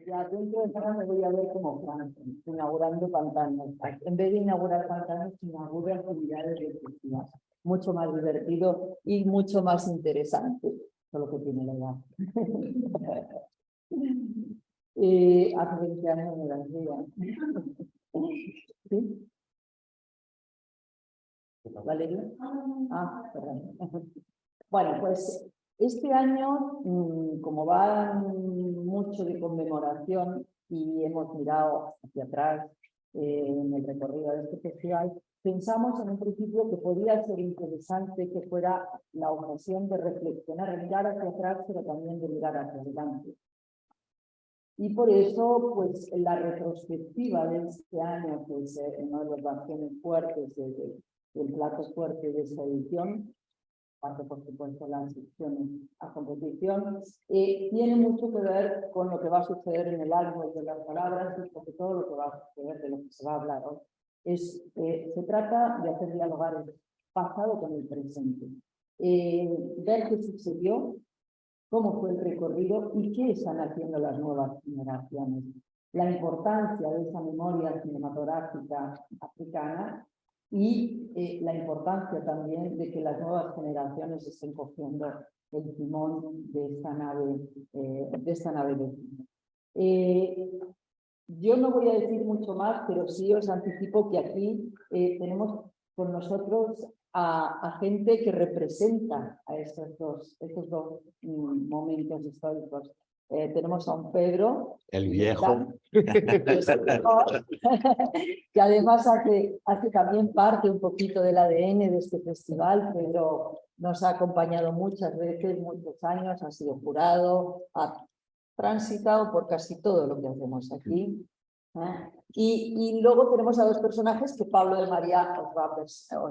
Ya dentro de nada me voy a ver como Frank, inaugurando pantanos. En vez de inaugurar pantanos, inaugura actividades de festival. Mucho más divertido y mucho más interesante, solo que tiene la edad. Hace 20 años me la hacía. ¿Sí? ¿Valeria? Ah, perdón. Bueno, pues este año, como va mucho de conmemoración y hemos mirado hacia atrás en el recorrido de este festival, pensamos en un principio que podría ser interesante que fuera la ocasión de reflexionar, de mirar hacia atrás, pero también de mirar hacia adelante. Y por eso, pues, la retrospectiva de este año, pues, uno de los bastones fuertes del plato fuerte de esta edición, aparte, por supuesto, las secciones a competición, tiene mucho que ver con lo que va a suceder en el árbol de las palabras y sobre todo lo que va a suceder de lo que se va a hablar hoy. Se trata de hacer dialogar el pasado con el presente, ver qué sucedió, cómo fue el recorrido y qué están haciendo las nuevas generaciones. La importancia de esa memoria cinematográfica africana y la importancia también de que las nuevas generaciones estén cogiendo el timón de esta nave de cine. Yo no voy a decir mucho más, pero sí os anticipo que aquí tenemos con nosotros a gente que representa a estos dos momentos históricos. Tenemos a un Pedro, el viejo, que además hace también parte un poquito del ADN de este festival. Pedro nos ha acompañado muchas veces, muchos años, ha sido jurado, ha transitado por casi todo lo que hacemos aquí. Y luego tenemos a dos personajes que Pablo de María os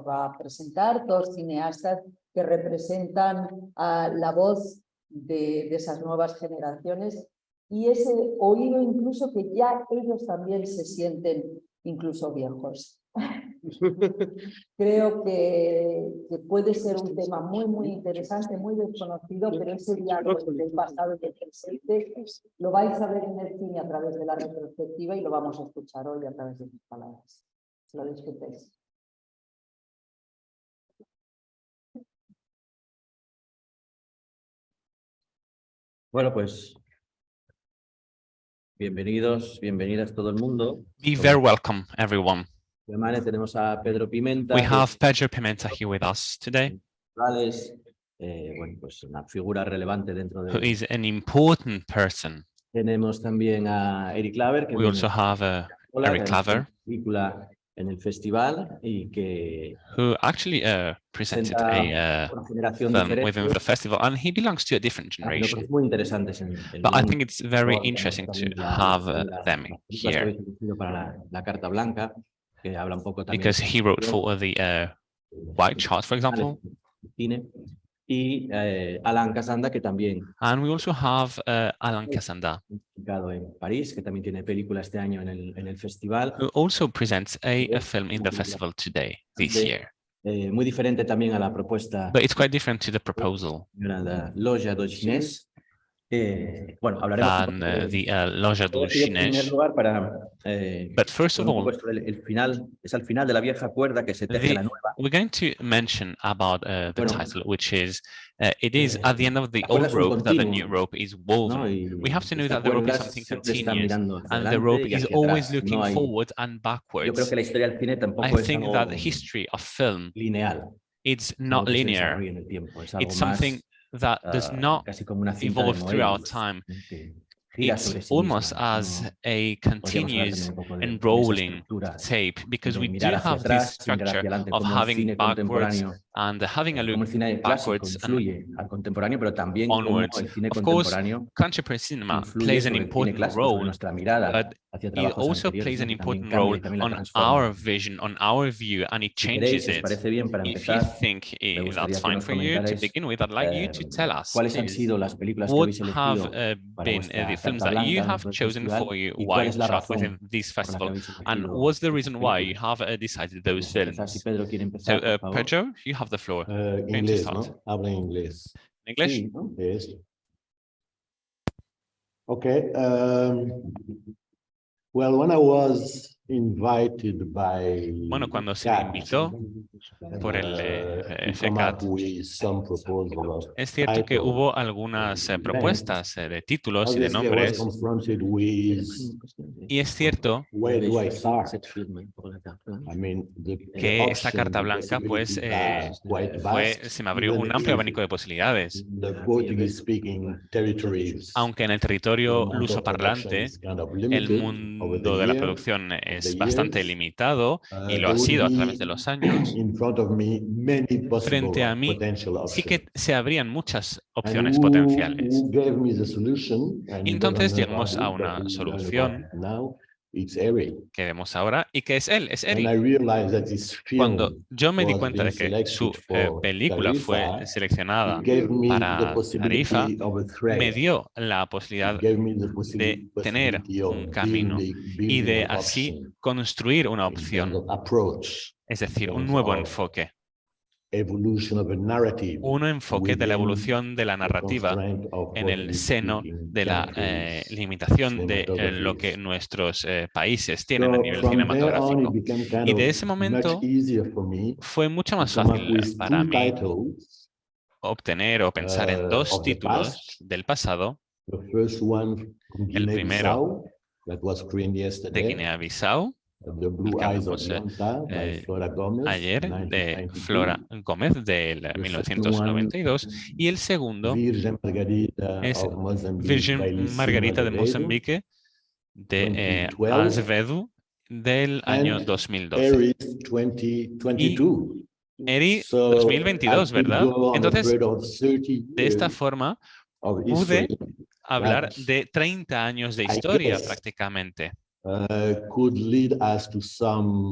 va a presentar, dos cineastas que representan la voz de esas nuevas generaciones y ese oído incluso que ya ellos también se sienten incluso viejos. Creo que puede ser un tema muy interesante, muy desconocido, pero ese diálogo del pasado y del presente lo vais a ver en el cine a través de la retrospectiva y lo vamos a escuchar hoy a través de sus palabras. Lo disfrutéis. Bueno, pues bienvenidos, bienvenidas todo el mundo. Be very welcome, everyone. Tenemos a Pedro Pimenta. We have Pedro Pimenta here with us today, bueno, pues una figura relevante dentro who de... is an important person. Tenemos también a Eric Claver, que We also have Eric Claver, película en el festival y que who actually presented a film within the festival, and he belongs to a different generation. muy interesantes but I think it's very interesting to have them here, para la Carta Blanca, que habla un poco también because he wrote for the White Charts, for example. Y Alan Casanda, que también And we also have Alan Casanda, en París, que también tiene película este año en el festival. who also presents a film in the festival this year. Muy diferente también a la propuesta. But it's quite different to the proposal La Loja do Chinés. Bueno, hablaremos than the Loja do Chinês. But first of all, el final es al final de la vieja cuerda que se teje la nueva. We're going to mention about the title, which is it is at the end of the old rope that the new rope is woven. We have to know that the rope is something continuous, and the rope is always looking forward and backwards. I think that the history of film, it's not linear. It's something that does not evolve throughout time. It's almost as a continuous enrolling tape, because we do have this structure of having backwards and having a look backwards and onwards. Of course, contemporary cinema plays an important role, but it also plays an important role on our vision, on our view, and it changes it. If you think that's fine for you, to begin with, I'd like you to tell us, please, what have been the films that you have chosen for you while shot within this festival, and what's the reason why you have decided those films? So, Pedro, you have the floor. Inglés, ¿no? Habla inglés. English? Sí, ¿no? Okay. Well, when I was invited by Bueno, cuando se me invitó por el FECAT, es cierto que hubo algunas propuestas de títulos y de nombres, y es cierto que esta carta blanca pues se me abrió un amplio abanico de posibilidades. Aunque en el territorio lusoparlante el mundo de la producción es bastante limitado y lo ha sido a través de los años, frente a mí sí que se abrían muchas opciones potenciales. Y entonces llegamos a una solución que vemos ahora y que es él, es Eric. Cuando yo me di cuenta de que su película fue seleccionada para Tarifa, me dio la posibilidad de tener un camino y de así construir una opción, es decir, un nuevo enfoque. Un enfoque de la evolución de la narrativa en el seno de la limitación de lo que nuestros países tienen a nivel cinematográfico. Y de ese momento fue mucho más fácil para mí obtener o pensar en dos títulos del pasado. El primero de Guinea-Bissau, que hablamos ayer, de Flora Gómez, del 1992, y el segundo es Virgin Margarita de Mozambique, de Azevedo, del año 2012. Y Eri 2022, ¿verdad? Entonces, de esta forma, pude hablar de 30 años de historia prácticamente.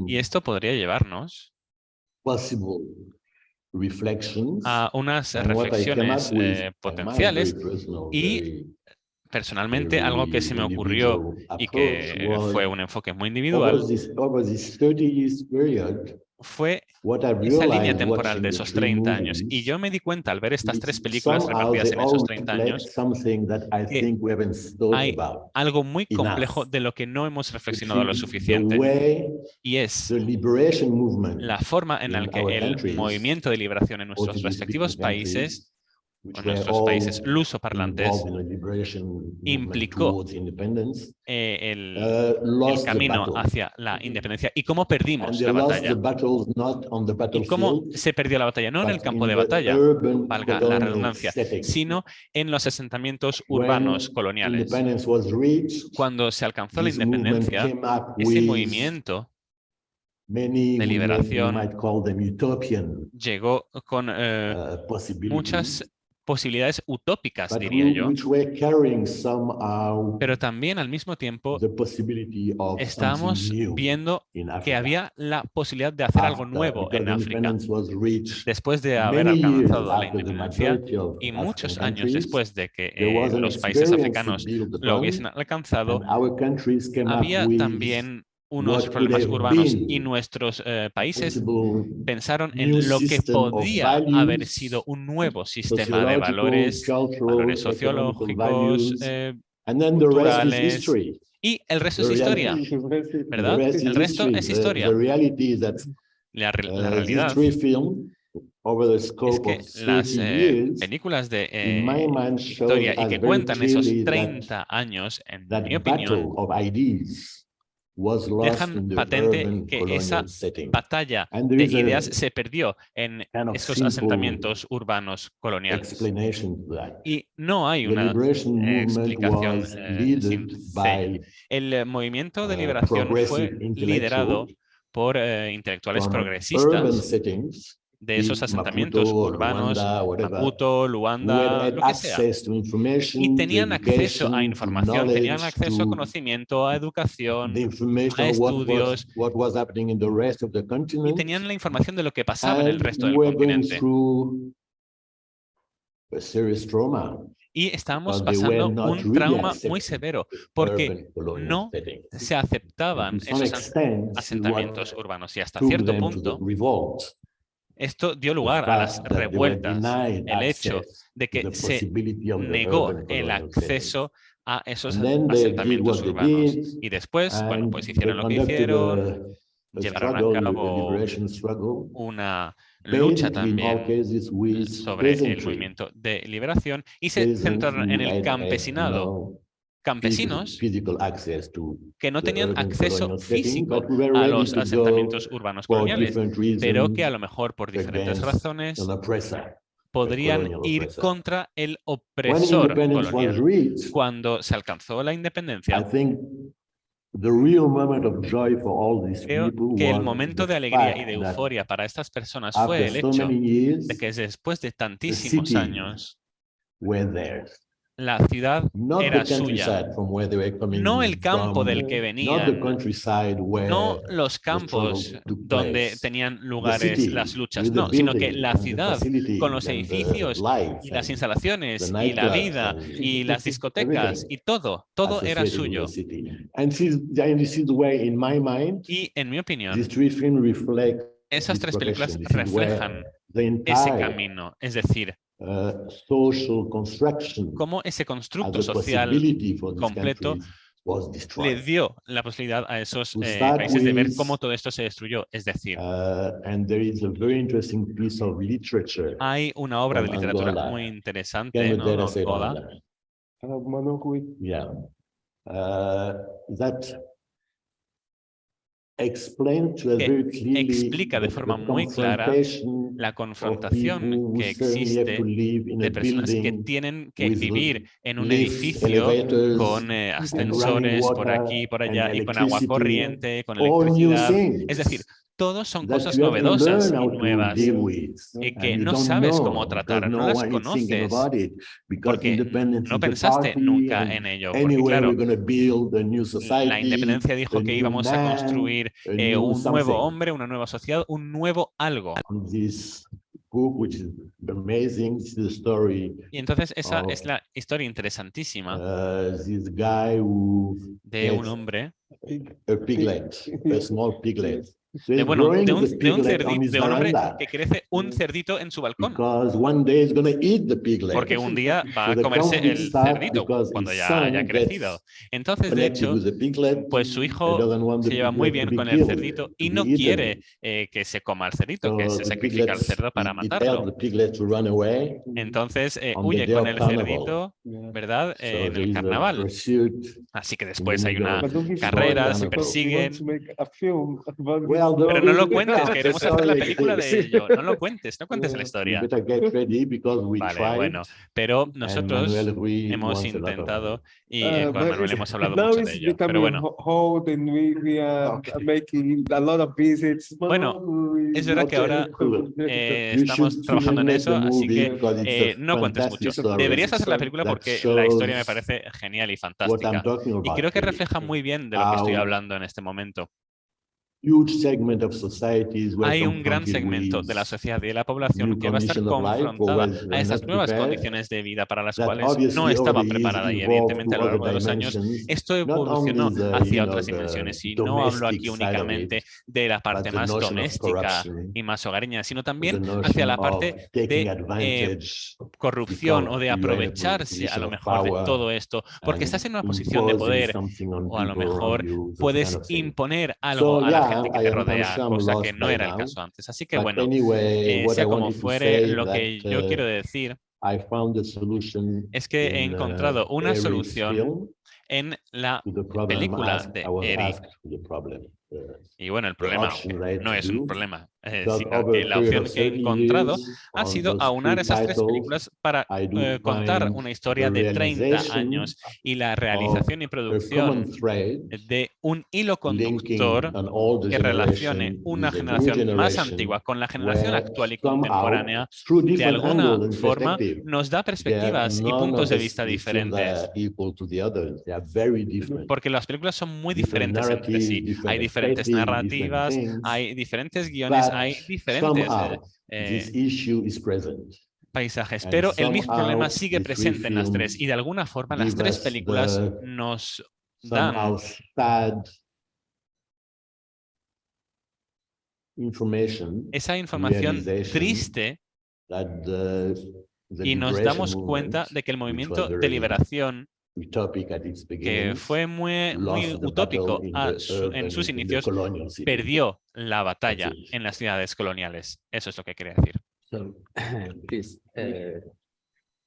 Y esto podría llevarnos a unas reflexiones potenciales y personalmente algo que se me ocurrió y que fue un enfoque muy individual fue esa línea temporal de esos 30 años. Y yo me di cuenta al ver estas tres películas repartidas en esos 30 años que hay algo muy complejo de lo que no hemos reflexionado lo suficiente, y es la forma en la que el movimiento de liberación en nuestros respectivos países, en nuestros países lusoparlantes, implicó el camino hacia la independencia y cómo perdimos la batalla. Y cómo se perdió la batalla, no en el campo de batalla, valga la redundancia, sino en los asentamientos urbanos coloniales. Cuando se alcanzó la independencia, ese movimiento de liberación llegó con muchas posibilidades utópicas, diría yo, pero también al mismo tiempo estábamos viendo que había la posibilidad de hacer algo nuevo en África. Después de haber alcanzado la independencia y muchos años después de que los países africanos lo hubiesen alcanzado, había también unos problemas urbanos y nuestros países pensaron en lo que podía haber sido un nuevo sistema de valores, valores sociológicos, culturales, y el resto es historia, ¿verdad? El resto es historia. La realidad es que las películas de historia y que cuentan esos 30 años, en mi opinión, dejan patente que esa batalla de ideas se perdió en esos asentamientos urbanos coloniales. Y no hay una explicación simple. El movimiento de liberación fue liderado por intelectuales progresistas de esos asentamientos urbanos, Maputo, Luanda, lo que sea. Y tenían acceso a información, tenían acceso a conocimiento, a educación, a estudios, y tenían la información de lo que pasaba en el resto del continente. Y estábamos pasando un trauma muy severo, porque no se aceptaban esos asentamientos urbanos, y hasta cierto punto Esto dio lugar a las revueltas, el hecho de que se negó el acceso a esos asentamientos urbanos. Y después, bueno, pues hicieron lo que hicieron, llevaron a cabo una lucha también sobre el movimiento de liberación y se centraron en el campesinado. Campesinos que no tenían acceso físico a los asentamientos urbanos coloniales, pero que a lo mejor por diferentes razones podrían ir contra el opresor colonial. Cuando se alcanzó la independencia, creo que el momento de alegría y de euforia para estas personas fue el hecho de que después de tantísimos años, la ciudad era suya, no el campo del que venían, no los campos donde tenían lugares las luchas, no, sino que la ciudad con los edificios y las instalaciones y la vida y las discotecas y todo era suyo. Y en mi opinión, esas tres películas reflejan ese camino, es decir, cómo ese constructo social completo le dio la posibilidad a esos países de ver cómo todo esto se destruyó. Es decir, hay una obra de literatura muy interesante, ¿no? Angola, que explica de forma muy clara la confrontación que existe de personas que tienen que vivir en un edificio con ascensores por aquí y por allá y con agua corriente, con electricidad. Es decir, todos son cosas novedosas y nuevas y que no sabes cómo tratar, no las conoces porque no pensaste nunca en ello. Porque claro, la independencia dijo que íbamos a construir un nuevo hombre, una nueva sociedad, un nuevo algo. Y entonces esa es la historia interesantísima de un hombre, de un hombre que crece un cerdito en su balcón. Porque un día va a comerse el cerdito cuando ya haya crecido. Entonces, de hecho, pues su hijo se lleva muy bien con el cerdito y no quiere que se coma el cerdito, que se sacrifica al cerdo para matarlo. Entonces huye con el cerdito, ¿verdad? En el carnaval. Así que después hay una carrera, se persiguen. Pero no lo cuentes, queremos hacer la película de ello. No lo cuentes, no cuentes la historia. Vale, bueno, pero nosotros hemos intentado y con Manuel hemos hablado mucho de ello. Pero bueno. Bueno, es verdad que ahora estamos trabajando en eso, así que no cuentes mucho. Deberías hacer la película porque la historia me parece genial y fantástica. Y creo que refleja muy bien de lo que estoy hablando en este momento. Hay un gran segmento de la sociedad y de la población que va a estar confrontada a esas nuevas condiciones de vida para las cuales no estaba preparada y evidentemente a lo largo de los años esto evolucionó hacia otras dimensiones y no hablo aquí únicamente de la parte más doméstica y más hogareña, sino también hacia la parte de corrupción o de aprovecharse a lo mejor de todo esto, porque estás en una posición de poder o a lo mejor puedes imponer algo a la gente que te rodea, cosa que no era el caso antes. Así que bueno, sea como fuere, lo que yo quiero decir es que he encontrado una solución en la película de Eric. Y bueno, el problema no es un problema, sino que la opción que he encontrado ha sido aunar esas tres películas para contar una historia de 30 años y la realización y producción de un hilo conductor que relacione una generación más antigua con la generación actual y contemporánea. De alguna forma nos da perspectivas y puntos de vista diferentes. Porque las películas son muy diferentes entre sí. Hay diferentes narrativas, hay diferentes guiones, hay diferentes paisajes, pero el mismo problema sigue presente en las tres y de alguna forma las tres películas nos dan esa información triste y nos damos cuenta de que el movimiento de liberación, que fue muy utópico en sus inicios, perdió la batalla en las ciudades coloniales. Eso es lo que quería decir. So, please,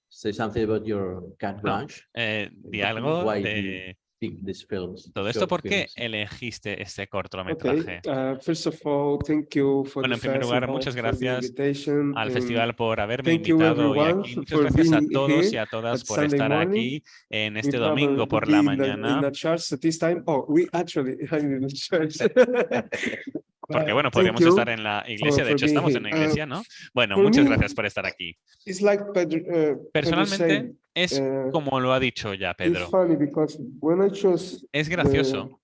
say something about your carte blanche. Di algo Why de pick these films, todo esto. short ¿Por qué films? elegiste este cortometraje? First of all, thank you for Bueno, the en primer lugar, festival, muchas for the gracias invitation, al and festival por haberme thank you invitado hoy everyone aquí. Muchas for gracias a being todos y here a todas at por Sunday estar morning. aquí en We este probably domingo por would la be in mañana. a church at this time. Oh, we actually are in the church. Porque bueno, Thank podríamos you estar en la iglesia, de for hecho being estamos en here. la iglesia, ¿no? Bueno, for muchas me, gracias por estar aquí. It's like Pedro Personalmente, said, es como lo ha dicho ya it's Pedro. funny because when I chose Es gracioso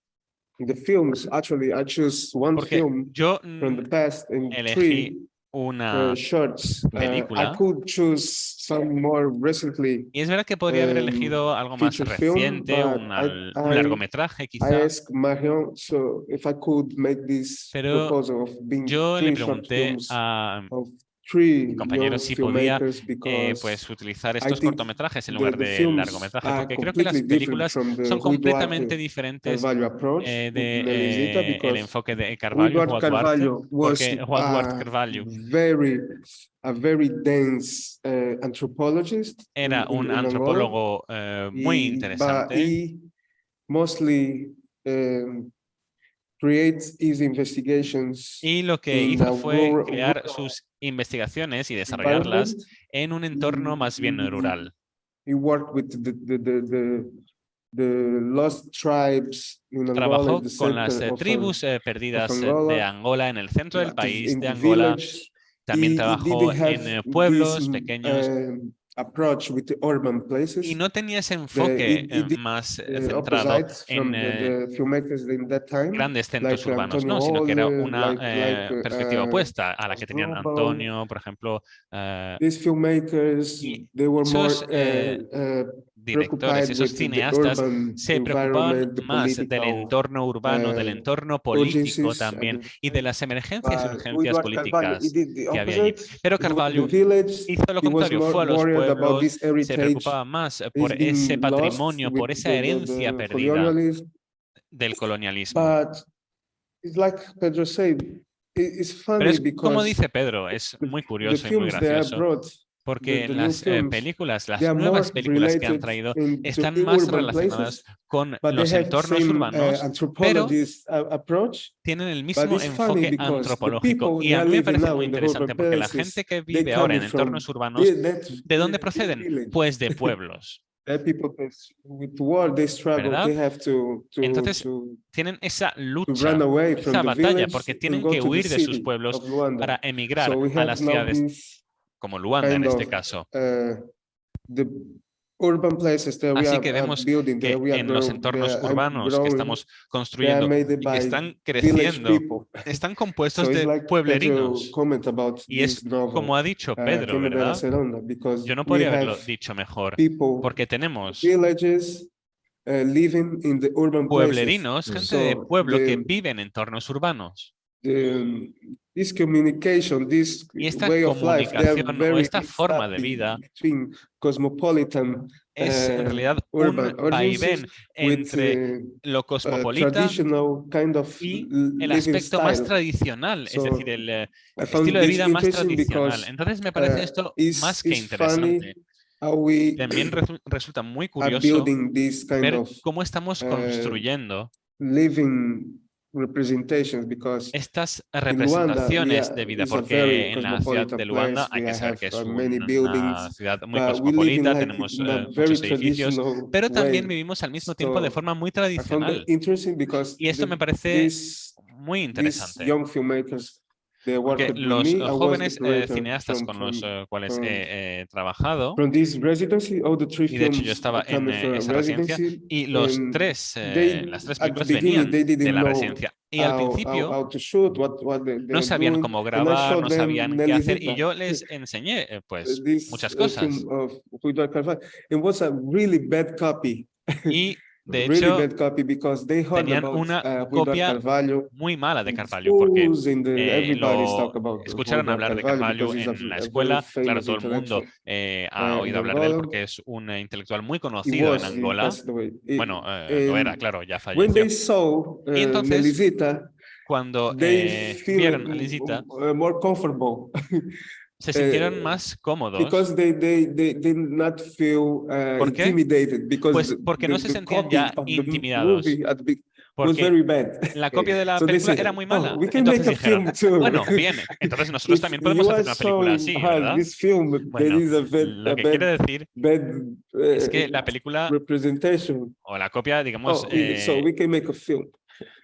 the films, actually I chose one porque film yo from the past and elegí una shorts. I película could choose some more recently. y es verdad que podría haber elegido algo más feature film, reciente, but un largometraje I quizá, asked Marion so if I could make this pero proposal of being yo le three short pregunté films a of three mi compañero young si podía filmmakers because pues utilizar I estos think cortometrajes en lugar the de films largometraje, are porque creo que las completely different películas from the son Rui completamente Duarte diferentes Carvalho approach de Nelizita el because enfoque de Rui Carvalho, Duarte Juan Duarte, Carvalho was porque Juan Duarte Carvalho a very dense anthropologist era un in Angola. antropólogo muy But interesante he mostly creates his investigations y lo que in hizo a fue crear rural sus investigaciones y desarrollarlas environment. en un entorno más bien rural. He worked with the lost tribes in Angola, Trabajó in the con las center tribus perdidas Angola, de Angola, en el centro del país in de the Angola. village. También He trabajó didn't have en pueblos this, pequeños approach with the urban places. y no tenía ese enfoque did más the centrado opposite from en the filmmakers in that time, grandes centros like urbanos, Antonio no, sino que era Olle, una perspectiva opuesta a la que tenían Asdrubal. Antonio, por ejemplo. These filmmakers, Y they were more esos directores, esos with the cineastas urban se preocupaban environment, the más del political, entorno urbano, del entorno político urgencies at también the y de las emergencias y Rui urgencias Duarte Carvalho, he políticas did the que había allí. opposite. Pero He went to Carvalho the village, hizo lo he was contrario, more fue a los worried about pueblos, this se heritage preocupaba más por is being ese lost patrimonio, with por esa herencia the perdida colonialism. del colonialismo. But it's like Pedro said, it's Pero funny es como because dice Pedro, es muy the curioso y muy films they have gracioso, brought, porque the new las films, películas, las they are nuevas more películas que han related traído into están más urban relacionadas places, con but they los have the entornos same urbanos, pero anthropologist approach. tienen el But mismo it's funny enfoque because the antropológico. people Y they a are mí me living parece now muy in the urban interesante porque la places, gente que they vive ahora coming en from entornos urbanos, that ¿de dónde village proceden? Pues de pueblos, that people with war they struggle, ¿verdad? they have to Entonces tienen esa run lucha, away from esa the batalla, village porque and tienen go que to the huir de sus city pueblos of Luanda. para emigrar So we a have las now ciudades this como Luanda en kind este of caso. the urban places that we Así are que vemos building, que that we are en los growing, entornos they are urbanos que growing, estamos they are construyendo made y que by están village creciendo, people. están So compuestos it's de like Pedro pueblerinos. comment about Y es this novel, como ha dicho Pedro, Primavera ¿verdad? Serona, because Yo no we podría haberlo have dicho mejor, people, porque tenemos villages living in the urban places. pueblerinos, gente de So pueblo que vive en entornos urbanos. This communication, this Y esta way of life, they are comunicación o very esta mixed forma up de vida between cosmopolitan es en realidad un urban vaivén urgencies entre with lo cosmopolita traditional kind of y el living aspecto más style. tradicional, es So, decir, el I estilo found de this vida más interesting tradicional. because Entonces me parece esto más que it's interesante. funny how we También resulta muy are curioso building this kind ver of cómo estamos construyendo living representations, because estas in Luanda, representaciones de vida, is a very porque en la ciudad de cosmopolitan Luanda place. hay We que saber have que es many una buildings, ciudad muy but we live in cosmopolita, like tenemos in a very muchos edificios, traditional pero también way. vivimos al mismo tiempo de So forma muy I found tradicional. that interesting because Y esto me parece muy these interesante, young filmmakers, they porque worked with los me. I was the jóvenes curator cineastas con los cuales he trabajado, from this residency. All the three y de hecho yo films estaba en coming from a esa residencia, residency, y las and tres at the películas beginning venían they de didn't la know residencia. Y al principio how to shoot, what they no were sabían doing, cómo and I grabar, showed no them sabían qué Nelly hacer, y Zeta, yo les enseñé pues this muchas film cosas. of Rui Duarte Carvalho. It was a really bad copy. Y De really hecho, bad copy because they heard tenían about una Rui copia Carvalho. muy mala de in Carvalho, porque schools, everybody's lo talk about escucharon Rui hablar de Carvalho Carvalho because he's en la a very escuela. Claro, famous todo el mundo intellectual ha in oído hablar de él Angola. porque es un intelectual muy He conocido en was, he Angola. passed away. Bueno, lo era, And claro, ya when falleció. they saw Y entonces, Nelisita, cuando they vieron a feel Lisita, more comfortable. se sintieron más cómodos. Because they did not feel ¿Por qué? intimidated because Pues porque no se the sentían copy ya of the intimidados, movie was porque very bad. la copia de la So they película said, era muy "Oh, mala. we can Entonces make a film dijeron, too." bueno, bien, entonces nosotros If también you podemos are hacer una película showing así, ¿verdad? this film, Bueno, there is lo que quiere decir bad es que la película representation. o la copia, digamos, So we can make a film.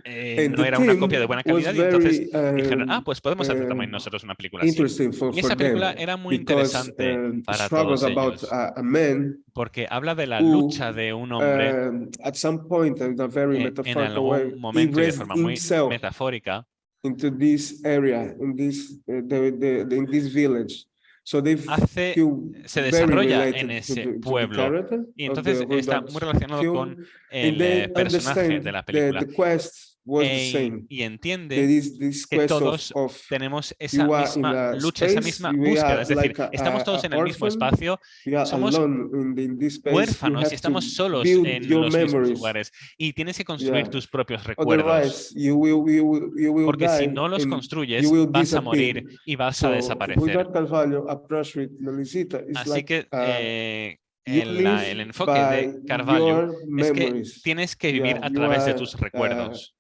And no the era una theme copia de buena was calidad y entonces very dijeron, pues podemos hacer también nosotros una película así. interesting for Y esa película them era muy because interesante para struggles todos about ellos, a man porque habla de la who, lucha de un hombre at some point, in a very en metaphorical way, algún he momento y de raised forma muy himself metafórica into this area, in this in this village. So they se very desarrolla related en to ese the pueblo character y of entonces the está Rudolph muy relacionado film, con and el they personaje understand de la that película the quest was the same. y entiende There is this que quest todos of tenemos esa you are in misma a lucha, esa space, misma you búsqueda, are es decir, like estamos todos en el mismo orphan, espacio, you are somos alone in this space, you huérfanos y have to estamos solos build en your los mismos memories. lugares y tienes que construir Yeah. tus propios recuerdos, Otherwise, you will porque si die no los and construyes you will vas a disappear. morir y vas a So, desaparecer. Rudolph Carvalho approach with Nelisita is Así like que you live el enfoque de by Carvalho your es que memories. tienes que vivir Yeah, a you través de are, tus recuerdos,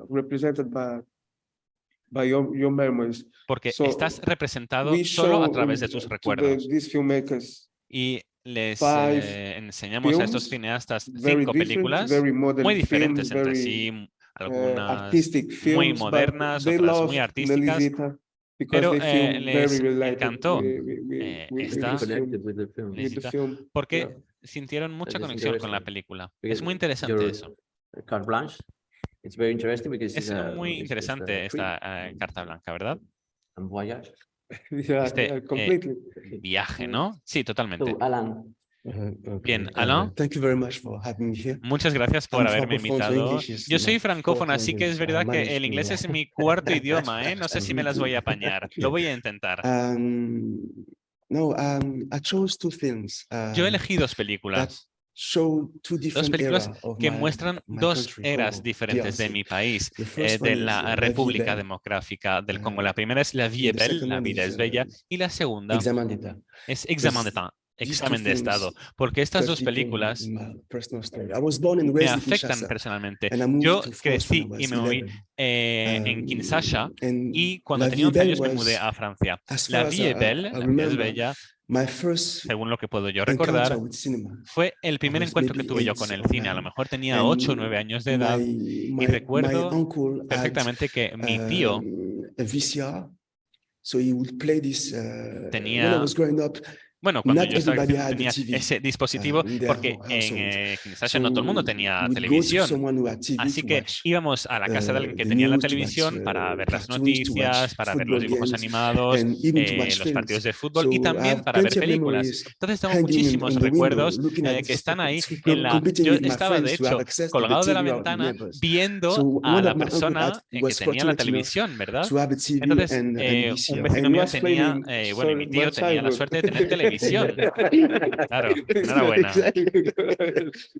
represented by your memories. porque So, estás representado we solo a show través de tus to recuerdos. these filmmakers Y les five enseñamos a estos films, cineastas very 5 different, películas very modern muy diferentes films, entre very sí, algunas artistic muy films, but modernas, they otras love muy artísticas, Nelisita because pero they feel les very related encantó with esta this film, Connected with the film. with the Lisita, film. porque Yeah. sintieron mucha That is conexión con la interesting. película. Because Es muy interesante your eso. Carte blanche, it's very interesting because Es muy it's interesante a esta trip carta blanca, ¿verdad? and voyage. Yeah, Este, completely. Viaje, ¿no? Sí, totalmente. So, Alan, Bien, Alain, Thank you very much for having me here. muchas gracias por I'm haberme francophone, so invitado. English is Yo soy my francófona, fourth así que es language. I verdad que managed el to, inglés es mi cuarto idioma, ¿eh? No sé si me las voy a apañar. Lo voy a intentar. No, I chose two films. Yo elegí dos películas. Show two Dos different películas eras of que my muestran dos country, eras Congo, diferentes de DRC. mi país, The first de one is, la La Vie República Belle. Democrática del Congo. La primera es La Vie And the Belle, second La one vida is, es bella, y la segunda Examen d'État. es Examen Because d'État, these two examen de films estado, porque estas dos touch deeply películas my personal story. I was born and me raised in afectan Kinshasa, personalmente. and I moved Yo to France crecí when I y was me moví 11. en Kinshasa And y cuando La tenía Vie 11 años Belle me mudé was, a Francia. as La far as Vie Belle, I La vida es remember, bella, my first según lo que puedo yo encounter recordar, with cinema. fue el primer was encuentro que maybe tuve yo 8 con el or cine. A lo 9. mejor tenía And 8 o 9 años de edad y my recuerdo uncle had perfectamente que mi tío a VCR, so he would play this when I tenía, was growing up. bueno, cuando Not yo estaba everybody creciendo had a tenía TV, ese dispositivo in their porque household. en Kinshasa So no todo el mundo tenía we would go to televisión. someone who had TV Así to que watch íbamos a la casa de alguien que the tenía la news, to televisión watch, para ver las cartoons, to noticias, watch para ver los football dibujos games, animados, and even to watch los films. partidos de fútbol y So I también have para ver plenty of películas. memories Entonces tengo hanging muchísimos on the window, recuerdos looking at que están ahí to en la... competing Yo with my estaba de friends to hecho have access to the colgado de la TV of the ventana neighbors. viendo So a one la of my uncle persona que was tenía la fortunate enough televisión, ¿verdad? to have a TV Entonces, and un VCR. vecino And mío was tenía, playing, bueno, y mi tío my tenía la childhood. suerte de tener televisión. Claro, enhorabuena.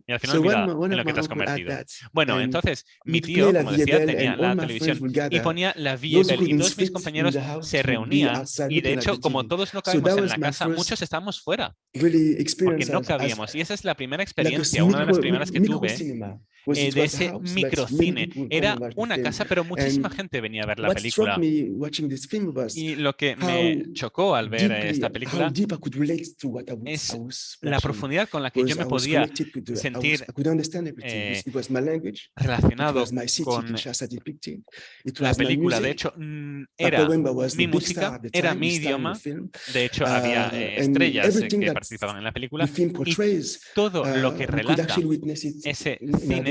Y al final So mira one en of lo que my te has uncle had convertido. that. Bueno, And entonces mi we'd tío, play La como Vie decía, Belle tenía and all la my televisión friends would y gather. ponía La Vie Those who Belle y couldn't todos mis fit in compañeros the house se would be reunían outside y de looking at hecho, the como TV. todos no So cabemos that en was la my casa, first muchos estábamos fuera really porque experience no as cabíamos. Y esa es la primera like a experiencia, una de las primeras que micro tuve cinema. Was de it was a ese house, but many microcine. people would come Era and watch the una film. casa, pero muchísima And gente venía a ver la what struck película. me watching this film was Y lo que how me chocó al ver deeply, esta how película deep I could relate to what I es was la watching. profundidad con la que yo Was me I was podía connected with the, sentir I could understand everything. It was my language. It relacionado was my city, con Kinshasa depicted. It la was my película. De music. hecho, Papa era Wemba was mi the big star música, at the era time, mi he starred in the idioma. film. De hecho, había And estrellas everything que that participaban en la película. the film Y portrays, todo lo que we could relata actually witness it ese in our cine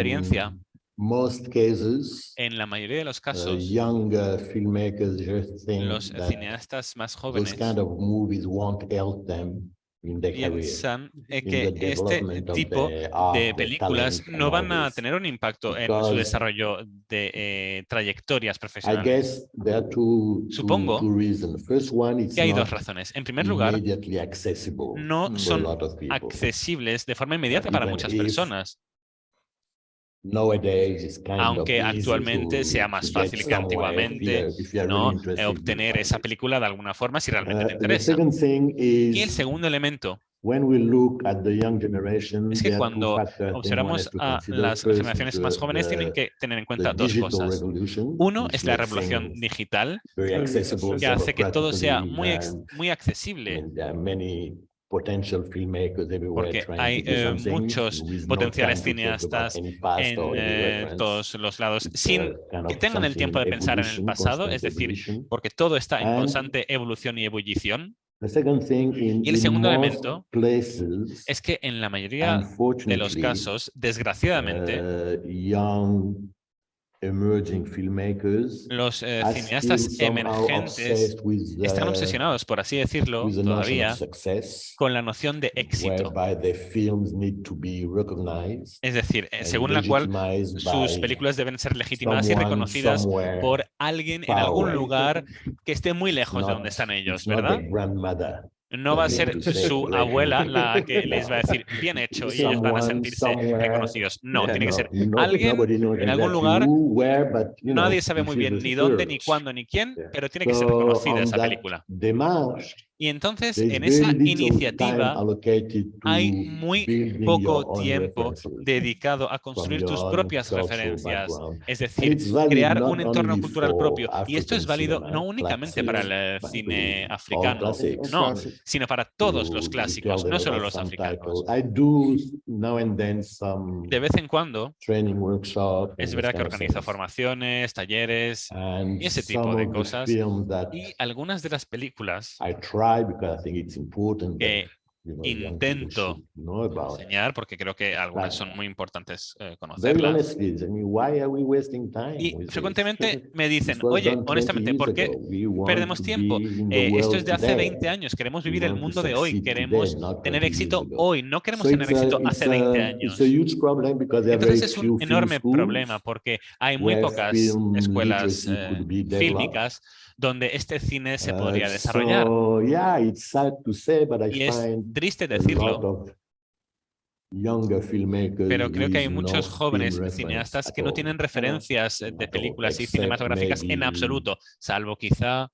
experiencia most cases, En la mayoría de los casos, young filmmakers just think los that cineastas más those jóvenes kind of movies won't help them in their career, piensan in que the este development of tipo their art, de their películas talent, and no all van a this. tener un impacto en su Because desarrollo de trayectorias I profesionales. guess there are two Supongo reasons. First one, it's que hay dos not razones. En primer lugar, immediately accessible no for a son lot of people. accesibles de forma inmediata para Even muchas if personas, nowadays it's kind of aunque easy actualmente sea to más get fácil que somewhere antiguamente, if you're ¿no? really interested, you Obtener find esa it. película de alguna forma si realmente te The interesa. second thing Y el is segundo elemento when we look at the young generation, es que there are two cuando factors I think one has observamos to a consider. las First, generaciones más jóvenes, tienen que tener en the cuenta dos digital cosas. revolution, Uno which es la makes revolución things digital, very accessible que hace que todo sea democratically, muy I accesible, mean, there are many potential filmmakers everywhere porque trying hay to do something muchos with no potenciales time to think about cineastas any past or any en reference. todos los lados, It's sin kind que of tengan el something tiempo de in pensar en el evolution, pasado, es constant decir, evolution. porque todo está en And constante evolución y ebullición. the second thing, Y el in segundo most elemento places, es que en la mayoría de los unfortunately, casos, desgraciadamente, young emerging filmmakers los are still cineastas somehow emergentes obsessed with están obsesionados, por así decirlo, with the notion of todavía success, con la noción de éxito. whereby their films need to be recognized Es decir, and según la cual legitimized sus by películas deben ser legitimadas y someone reconocidas somewhere por alguien en far algún away. lugar que esté muy It's lejos de donde not, están ellos, it's not ¿verdad? the grandmother No va a that ser need to say, su abuela la que les va a decir bien hecho y ellos van a someone sentirse somewhere. reconocidos. No, Yeah, tiene que no, ser no, alguien nobody knows en algún exactly lugar. who, where, but, you know, Nadie sabe muy this is bien the ni dónde, ni search. cuándo, ni quién, Yeah. pero tiene que ser So, reconocida on esa that película. démarche, Y entonces, there is en very esa little time iniciativa, allocated to hay muy building poco your own tiempo references dedicado a from construir your tus own propias cultural referencias, background. es And decir, it's valid crear not un entorno only cultural for propio. Y esto es African válido cinema, no únicamente para classics, el but cine all africano, classics. no, sino para todos los You tell clásicos, them no solo about los some africanos. title. I do now and then some De vez en cuando, training workshop es and verdad this que kind of organizo things. formaciones, talleres And y ese some tipo de of the cosas. films that Y algunas de las películas I try because I think it's important that que young people intento should know about. enseñar, porque creo que algunas But son muy importantes very conocerlas. honestly, I mean, why are we wasting time Y with this? frecuentemente me This dicen, was oye, done 20 honestamente, years ¿por qué ago. We want perdemos to tiempo? be in the Esto es world de hace today. 20 años, queremos We vivir el want to mundo de hoy, succeed queremos today, not tener 20 éxito years ago. hoy, no queremos So tener éxito hace 20 it's a años. huge problem because there are very Entonces es un few film enorme problema schools porque hay muy where pocas film escuelas literacy could be developed. fílmicas donde este cine se podría desarrollar. So yeah, it's sad to say, but I Y es find triste a lot decirlo, of younger filmmakers pero creo que hay with no muchos film jóvenes reference cineastas at que no all. tienen referencias de At all, películas y except cinematográficas en maybe, absoluto, salvo quizá,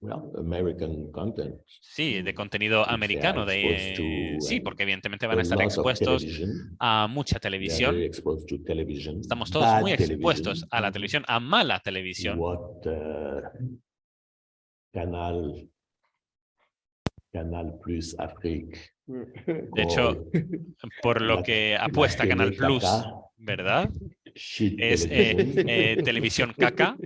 well, American content. sí, de contenido Which they are americano. exposed to, Sí, and porque evidentemente van a a estar lot of expuestos television. a mucha They are very televisión. exposed to television, Estamos todos bad muy expuestos television, a la televisión, a mala televisión. what Canal Plus Afrique. De hecho, por lo que apuesta Canal Plus, ¿verdad? Es televisión caca.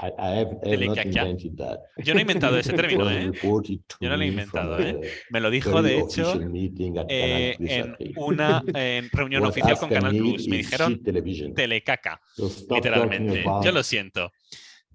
I have not Telecaca. invented that. Yo no he inventado ese It término, was ¿eh? reported to Yo no lo he me inventado, from ¿eh? a Me lo dijo, very de hecho, official meeting at Canal Plus en Afrique. una reunión What oficial con Africa Canal need Plus. Me is dijeron shit television. telecaca, So stop talking literalmente. Yo about lo siento.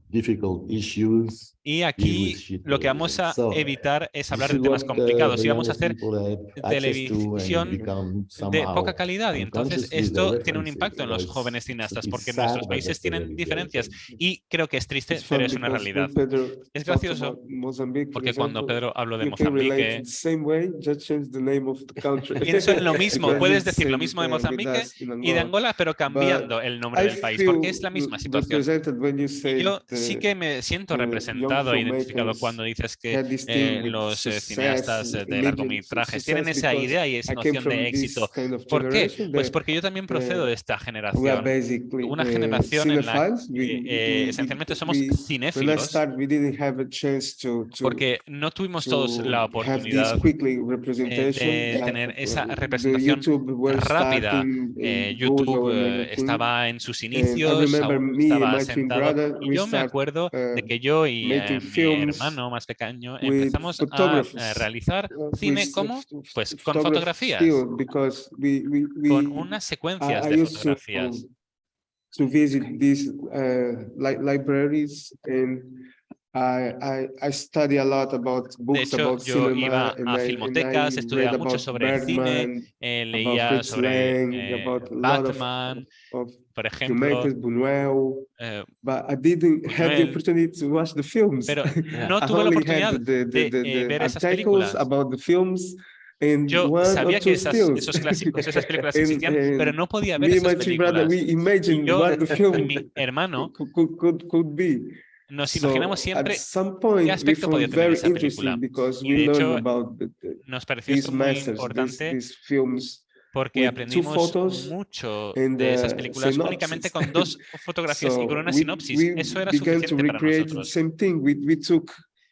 difficult issues. Y deal aquí with shit lo que vamos television. a So, evitar es hablar this de is temas what, complicados the y vamos a youngest hacer people have access to and televisión become de somehow poca calidad, y entonces unconsciously their esto tiene un references. impacto en You know, los jóvenes cineastas it's porque sad, nuestros but países that's the tienen diferencias reality. y creo que es triste, It's pero fun es una because realidad. when Pedro Es talked gracioso about Mozambique, for porque cuando example, Pedro habló de you can relate Mozambique, it the same way, just change the name of the country. pienso en lo mismo, Because puedes it's decir lo same, mismo de with Mozambique us in y de Angola. Angola, pero cambiando el nombre I del país, feel porque es la misma situación. represented when you Y say yo sí the que me siento young representado e identificado filmmakers cuando dices que had this thing with los success, cineastas de immediate largometrajes tienen success, esa because idea y esa I came noción de from this éxito. kind of ¿Por qué? generation Pues that, porque yo también procedo de esta we are generación, basically una generación en la cinephiles. que esencialmente somos When I cinéfilos, started, we didn't have a chance to porque no tuvimos todos la have this oportunidad quickly representation. de tener esa The representación YouTube were rápida. starting, YouTube Gozo and everything. estaba en sus And I inicios, remember aún me and estaba my twin asentado, brother, y we yo me start acuerdo de que yo y making mi films hermano más pequeño with empezamos a photographers, realizar cine como, pues, con photography fotografías, still, because con unas secuencias I de used to fotografías. to visit these libraries, and I study a lot about De books hecho, about yo cinema, iba and a I filmotecas, read estudiaba mucho about sobre el cine, Bergman, about leía Fritz sobre Lang, about a lot Batman, of por ejemplo, filmmakers, Buñuel, but I didn't have the Buñuel, opportunity to watch the films. pero no I tuve la only oportunidad had de ver esas articles películas. about the films and Yo one or sabía que two stills. esos clásicos, esas películas And- existían, pero and no podía ver me and esas my twin brother, películas. we Y imagined yo what the y film mi hermano could be. nos So imaginamos at siempre some qué point we aspecto found podía tener very esa película. interesting because Y we de learned hecho, about nos pareció these esto muy masters, importante these films porque with two aprendimos photos mucho and de esas películas únicamente synopsis. con 2 fotografías y con So una sinopsis. we Eso era began to suficiente para recreate the nosotros. same thing. We took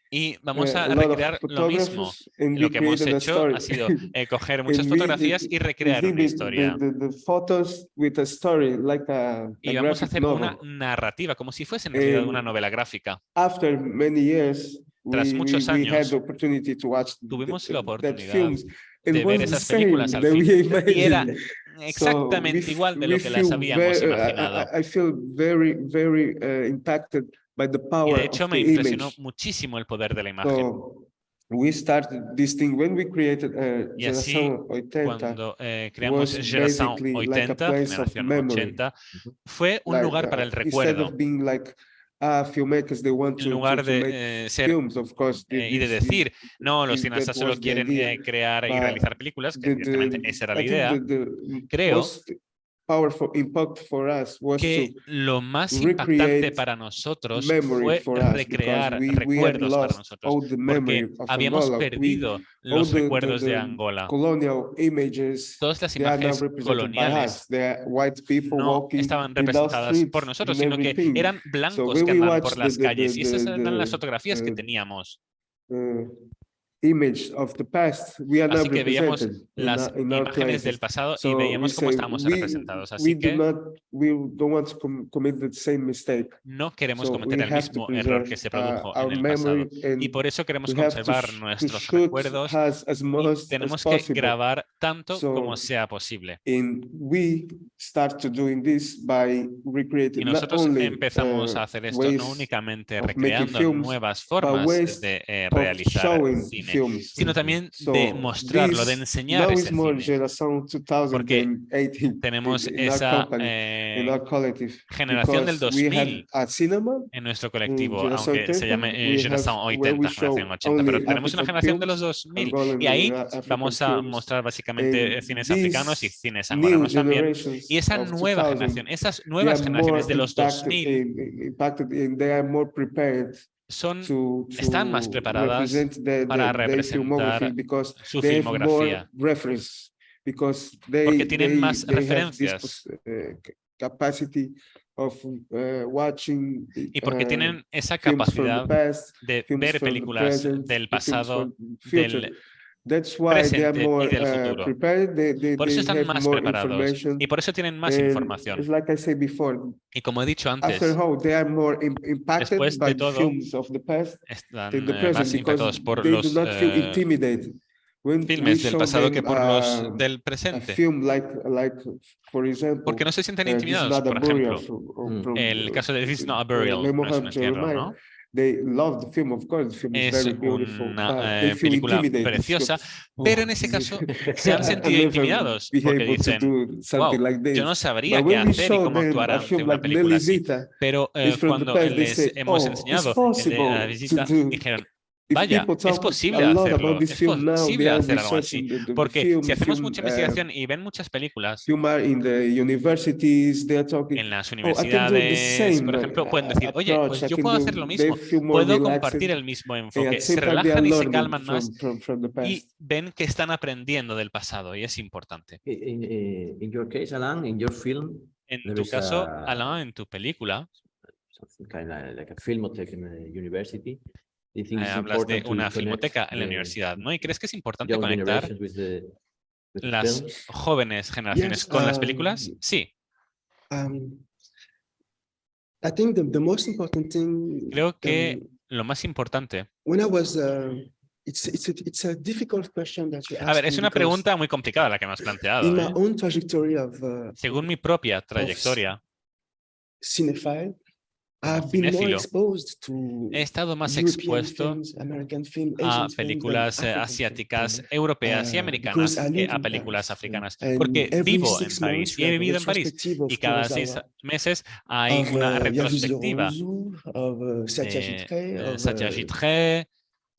Y vamos a a lot of recrear lo mismo. photographers and Lo we que hemos created a hecho story. ha sido coger muchas And we fotografías y recrear una exhibit historia. the photos with a story, like Y a vamos a graphic hacer novel. una narrativa, como si fuese en realidad una novela gráfica. After many years, Tras muchos we had años, the opportunity to watch tuvimos la that oportunidad films. It de was ver the esas same películas al that fin. we Y era imagined. exactamente igual de lo que las habíamos imaginado. I feel very impacted by the Y power de hecho of me the impresionó image. muchísimo el poder de la imagen. So we started this thing when we created Y así, Geração 80. cuando creamos was Geração basically like a 80, place of generación memory. 80, fue un Like, lugar para el instead recuerdo. of being like filmmakers, they want En to lugar make de ser films, of course. y de decir, no, los cineastas that solo was the quieren idea. crear y But realizar películas, que evidentemente esa era la I think idea. the Creo most powerful impact for us was que to lo más impactante recreate para nosotros memory fue for us, recrear because we had recuerdos para lost nosotros, all the memory porque of habíamos Angola. perdido all los recuerdos de the Angola. colonial images, Todas las they are not imágenes represented by coloniales us. They are white people no walking estaban in those representadas por streets nosotros, and sino que everything. eran So blancos when que we andaban watch por las calles y esas eran las the, fotografías que teníamos. image of the past, we are Así not que veíamos represented las in our imágenes del places. pasado y So we veíamos cómo say estábamos representados. we Así que don't want to commit the same mistake. no queremos So cometer we el have to mismo error que preserve se produjo our en el pasado. memory, and Y por eso queremos we have to conservar nuestros shoot recuerdos as much y as tenemos que possible. grabar tanto So, como sea posible. And we start to doing this by Y recreating not nosotros only empezamos a hacer esto ways no únicamente of making recreando films, nuevas but formas ways de of realizar showing cine, films. sino también So de mostrarlo, de this enseñar now ese is more cine. Geração Porque 2018 tenemos in our esa company, in our collective, generación del because we have 2000 a cinema en nuestro colectivo, Geração aunque se 80, llame we Geração have where we 80, show generación 80, pero only tenemos una African generación de los films, 2000 Angolan y ahí and African vamos a films, mostrar básicamente and cines africanos y these cines new angolanos también. generations Y esa of nueva 2000, generación, esas they nuevas are generaciones more de los 2000 impacted and they are more prepared están más preparadas para their filmography, representar because su they have more filmografía, reference, because porque tienen más they have referencias this capacity of watching y porque tienen esa films from the capacidad past, de films ver from the películas present, del films pasado, from the future. del That's why they are presente more y del futuro. prepared. Por eso They están have más more preparados information. y por eso tienen más And información. it's like I said before, Y como he dicho antes, after all, they are more impacted después by de the todo, films of the past están than the present, más because impactados por they do los not feel intimidated. When we filmes del show pasado them que por los del a presente. film like for example, Porque no se sienten This is intimidados, Not a por Burial ejemplo. from, El caso de This is Not a Burial, Nemo no es un Hampshire entierro, Jeremiah. ¿no? They love the film, of course. The film is Es very beautiful, una but they feel película intimidated. preciosa, Oh, pero en ese caso se han I'll sentido never intimidados be porque able to dicen, do something wow, like this. yo no sabría But qué when we hacer y show cómo them actuar a ante film una like película así. Nelly Pero it's from the cuando past, they les say, hemos oh, enseñado it's el de possible la to visita, do. dijeron, If vaya, people es talk posible a lot hacerlo, about this es film now, they posible are hacer algo así. researching the Porque film, si hacemos film, mucha investigación y ven muchas películas film are in the universities, they are talking. en las Oh, I can do the universidades, por same ejemplo, pueden decir, oye, approach. pues I yo can puedo do- hacer lo they mismo, feel more puedo relaxed, compartir el mismo and at enfoque, the se same time they are relajan y se learning calman más from the past. y ven que están aprendiendo del pasado y es importante. In your case, Alan, in your film, En there tu is caso, a- Alain, en tu película, something kind of like a filmotheque in a university. Do you think it's hablas de important to una connect filmoteca en la the universidad, ¿no? ¿Y crees que es importante young conectar generations with the las films? jóvenes generaciones Yes, con las películas? Sí, I think the most important thing. creo que lo más importante. When I was, it's a difficult question that you A ver, asked es me una because pregunta muy complicada la que me has planteado. in my ¿eh? own trajectory of Según mi propia trayectoria cinephile, I've been more cinéfilo, exposed to he estado más European expuesto films, American film, a Asian films than películas African asiáticas, films. europeas y americanas Because I que live a in películas Paris, africanas, and porque every vivo en 6 París months y we he have a vivido en París retrospective of y cada Kurosawa, 6 meses hay of una Yavuz retrospectiva Ozu, of Satyajit de Ray, of Satyajit Ray,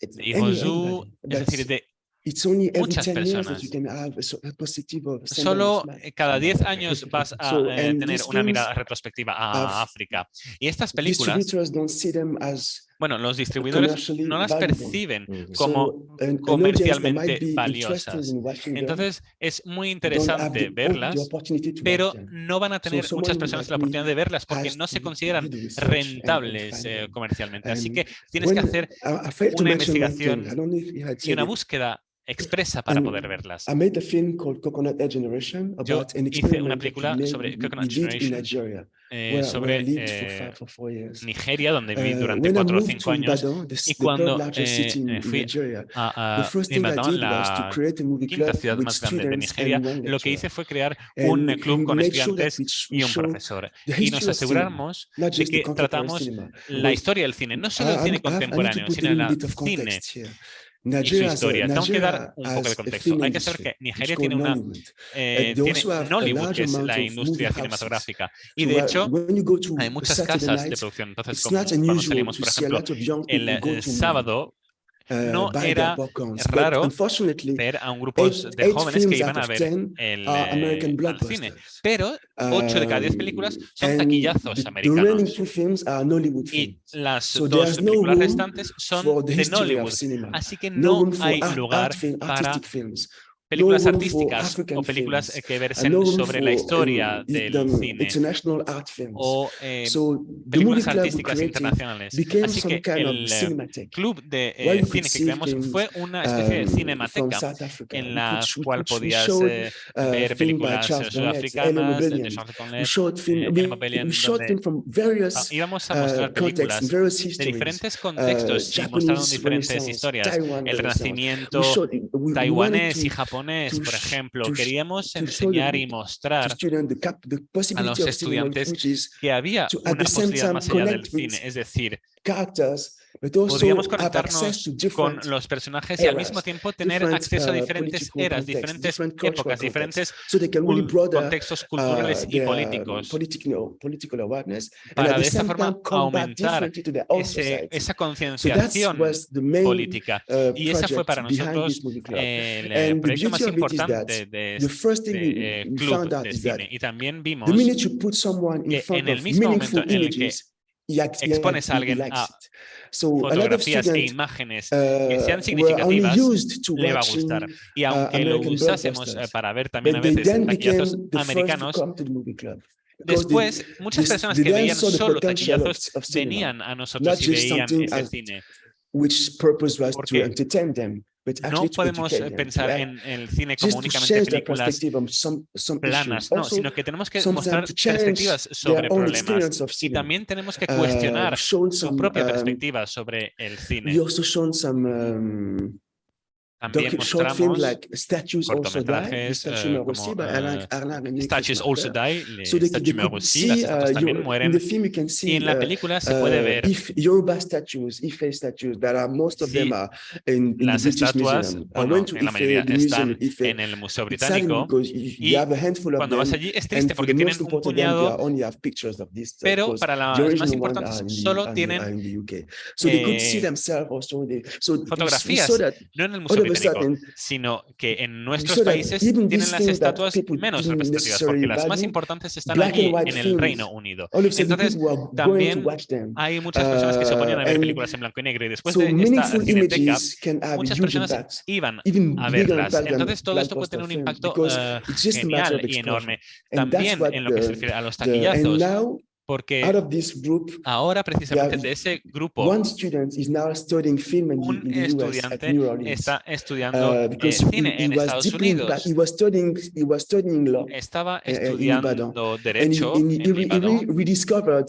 de Irozu, anybody. es decir, de It's only every muchas 10 years that personas. you can have a retrospective of Solo Sundance. cada 10 años vas a So, and tener these una films mirada retrospectiva a África. Y estas películas, distributors don't see them as bueno, los distribuidores commercially no las valuable. perciben Mhm. como So, an audience that might comercialmente be interested valiosas. in watching them Entonces es muy don't have interesante the verlas, opportunity to watch pero them. no van a tener So muchas someone personas like la oportunidad me de verlas porque has no se to consideran do the research and rentables find them. comercialmente. Así And que tienes que when hacer I failed to una mention one thing, I investigación don't know if you had y said una it. búsqueda expresa para And poder verlas. I made a film called Coconut Age Generation Yo about an hice una experiment that película we sobre Coconut did in Generation, Nigeria, where I sobre lived for 4 years. Nigeria, donde viví durante When I 4 o moved 5 to años. Ibadan, Y the third cuando largest city in fui Nigeria, the a first thing I Ibadan, did was to la create a movie quinta club ciudad with más grande de students Nigeria, and one lo que lecturer. hice fue crear And un we club con made sure that estudiantes we y un show profesor. the Y history nos of cinema, aseguramos not de just the que contemporary tratamos cinema. la Because historia del cine, no solo el cine I need to contemporáneo, put sino a little el bit of cine context here. y su historia. Tengo que dar Nigeria un poco de has a contexto. film Hay que saber industry, que which Nigeria called tiene una Nollywood. tiene They also have a Nollywood, large que es amount la of industria movie houses. cinematográfica. Y So de hecho, when you go to hay a muchas Saturday casas de night, producción. Entonces, it's como not cuando unusual salimos, to por see a ejemplo, lot of young people el go to movie, sábado, no buy their era popcorns. But raro unfortunately, ver a un grupo de eight jóvenes que films iban out a of ver 10 are American al cine. blockbusters. Pero 8 de cada 10 películas son And taquillazos the remaining americanos. 2 films are Nollywood Y films. las So 2 there's no películas room restantes son for the de history of Nollywood. cinema. Así que No no room for hay lugar para artistic films. No películas room for artísticas African o películas films. que And versen no room sobre la for historia del cine international art films. o So the películas movie club we artísticas created internacionales. became Así some que kind of el cinematheque, club where de you could cine que see creamos films fue una especie de from cinemateca South Africa. en We la could- we cual could- we podías showed ver film by películas Charles Bonnet, Ellen sudafricanas de Mobellian. Charles We Conlet, showed film. Ellen Mobellian, We showed them donde from various íbamos a mostrar contexts and películas various de histories. diferentes contextos y mostraron Japanese diferentes Renaissance, historias. Taiwan El Renaissance. Renacimiento We wanted taiwanés y to japonés, por ejemplo. Queríamos to show enseñar y to mostrar students the a possibility los of cinema, estudiantes which is que había to at una the same posibilidad time más allá del connect with cine, es decir, characters, but also podíamos have access conectarnos to con different los personajes y al mismo eras, tiempo tener different, acceso a diferentes political eras, context, diferentes different cultural épocas, context, diferentes so they can really broaden contextos culturales y their políticos, political awareness, and at para the de esta same time forma come back aumentar differently to their own society. esa So that concienciación was the main política. Y esa fue project para behind nosotros this movie club. el And the proyecto beauty más of it is that importante de the first thing este we club found out de is that cine. Y también the vimos minute you put someone in que front en el of mismo momento meaningful en el que images, expones a alguien likes a it. So a lot of fotografías e students imágenes que sean were only significativas, used to le va a watching gustar. Y aunque lo American usásemos blockbusters, para ver también a but they veces then taquillazos became the first to americanos, come to the movie club. Because después muchas personas que then veían saw the solo potential taquillazos of cinema, venían a nosotros not y just veían something ese as cine. which purpose was to Porque entertain them, but no actually to podemos educate them, pensar en el cine como just to únicamente change their películas perspective on some planas, issues. no, Also, sino que tenemos que sometimes mostrar to challenge perspectivas sobre their own problemas experience of y cinema. también tenemos que cuestionar Shown su some, propia perspectiva sobre el we cine. also shown some También short film mostramos like Statues Also Die, cortometrajes como Statues Also Die, so les they statues could aussi, see, las estatuas también in mueren. the film you can Y see en la película se puede ver Yoruba statues, Ife statues, that are most of them are in the las British estatuas, Museum. I bueno, went to en la Ife, mayoría the museum están in Ife. en el Museo It's saddening Británico, because y you have a handful of cuando them, vas allí es triste and for porque the tienen most un important them, puñado, they only have pictures of this, pero because para the las más original ones importantes are solo tienen in the UK. So they could see themselves also. So we fotografías, saw that no en el all Museo of a Británico, sudden, sino que en we nuestros saw that países even tienen these las things that estatuas people menos didn't representativas, porque necessarily las más value, importantes están black and allí white en el films, Reino Unido. all of a sudden Entonces, people were going to también watch them. hay muchas personas que se oponían a ver And películas en blanco y negro, y después so de esta meaningful cineteca, images can have muchas huge personas impact, iban even a bigger verlas. impact than Entonces, todo esto puede tener un blockbuster films, impacto because it's just a matter of genial y exposure. enorme. And that's También what en lo que se refiere a los and taquillazos, now porque out of this group, ahora precisamente yeah, de ese grupo, one student is now studying film in un the US at estudiante New Orleans. está estudiando Because cine en was Estados deeply Unidos. he was studying law Estaba in Ibadan, estudiando and Derecho en Ibadan rediscovered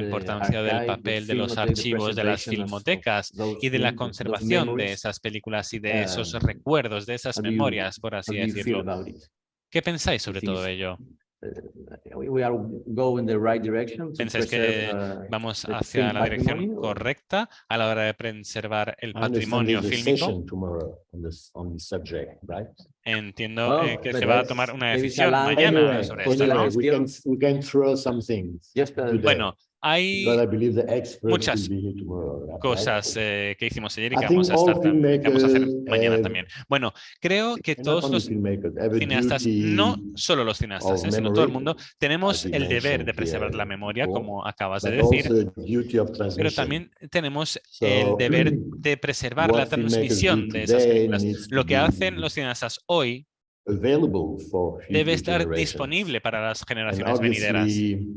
importancia del papel de los archivos de las filmotecas y de la conservación de esas películas y de esos recuerdos, de esas memorias, por así decirlo. ¿Qué pensáis sobre todo ello? ¿Pensáis que vamos hacia la dirección correcta a la hora de preservar el patrimonio fílmico? Entiendo que but se va a that's- tomar una maybe decisión Salah- mañana sobre esto, ¿no? we can throw some things. Just today, Bueno, hay because I believe the experts muchas will be here tomorrow, right? cosas que hicimos ayer y I que think vamos a estar all que vamos a hacer mañana filmmakers también. Bueno, creo que and not todos only los filmmakers, have a cineastas, duty no solo los cineastas, of sino todo el memory, mundo, as tenemos we el deber mentioned de preservar here la memoria, before, como acabas de but decir, also a duty of pero transmission. también tenemos So, el deber de preservar la what filmmakers do transmisión de esas today películas. needs to Lo que be hacen los cineastas hoy available for debe future estar generations. disponible para las And generaciones venideras. obviously,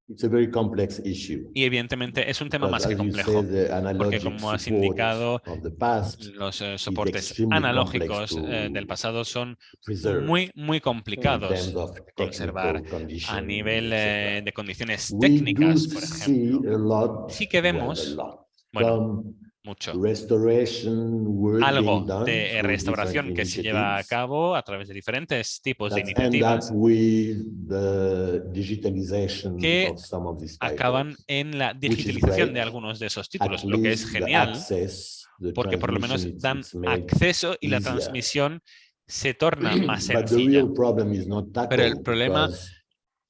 it's a very complex issue. Y evidentemente es un tema más Because que as you complejo, say, the porque analogic como has support indicado, of the past los soportes extremely analógicos complex to del pasado son preserve muy in complicados terms of conservar technical a conditions, nivel etc. de condiciones We do técnicas, por see ejemplo. a lot, Sí que well, vemos, a lot, bueno, some mucho, restoration work algo being done de through restauración different que se lleva a initiatives cabo a través de diferentes tipos de that end iniciativas up with the digitalization que of some of these acaban titles, en la is digitalización de great. algunos de esos At títulos, lo que es least the genial, access, the porque por lo menos transmission, dan it's made acceso y la easier. transmisión se torna más But the sencilla. real problem is not Pero el tackled problema because,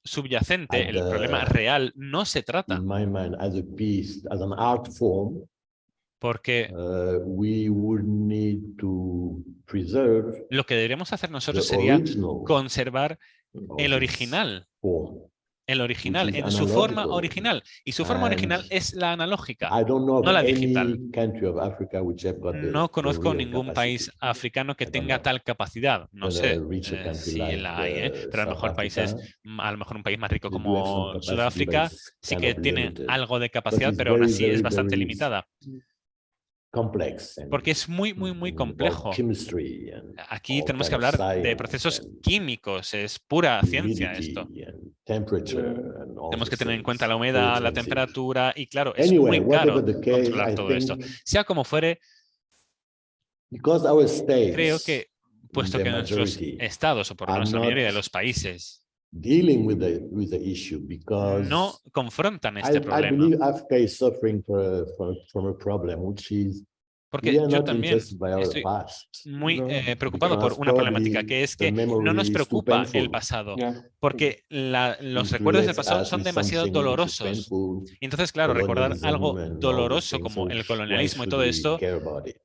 subyacente, at el problema the- real, no se trata, in my mind, as a piece, as an art form, porque we would need to preserve lo que deberíamos hacer the nosotros sería original conservar of el this original, form. Which is en su forma analogical. original. Y su forma original And es la analógica, I don't know of no la any digital. country of Africa which have got No conozco real ningún país capacity. africano que I don't tenga know. tal capacidad. No But sé a richer country si like, la hay, pero a lo South mejor países, Africa, a lo mejor un país más rico they do have some como capacity, but Sudáfrica it's sí kind que of tiene limited. algo de capacidad, it's pero aún very, así es very, bastante very limitada, complex and porque es muy involve complejo. chemistry and Aquí all tenemos que kind of hablar de science procesos and químicos, es pura ciencia esto. humidity and temperature and all Tenemos these que tener en cuenta things. la Very humedad, la expensive. temperatura y claro, es Anyway, muy caro whatever the case, controlar I todo esto. think Sea como fuere, because our creo states, que puesto in que their nuestros majority, estados, o por lo are menos la mayoría de not los países, dealing with the issue, because no confrontan este I problema. believe Africa is suffering from a problem, which is we Porque are yo not también interested by our estoy past. muy No. preocupado por Because una problemática, que es the que no memory nos is too preocupa el painful. pasado, Yeah. porque los It recuerdos del relates pasado us son with demasiado something which is dolorosos. painful, Y entonces, claro, recordar colonialism algo and all these doloroso things. como So el why colonialismo y should todo we esto, care about it?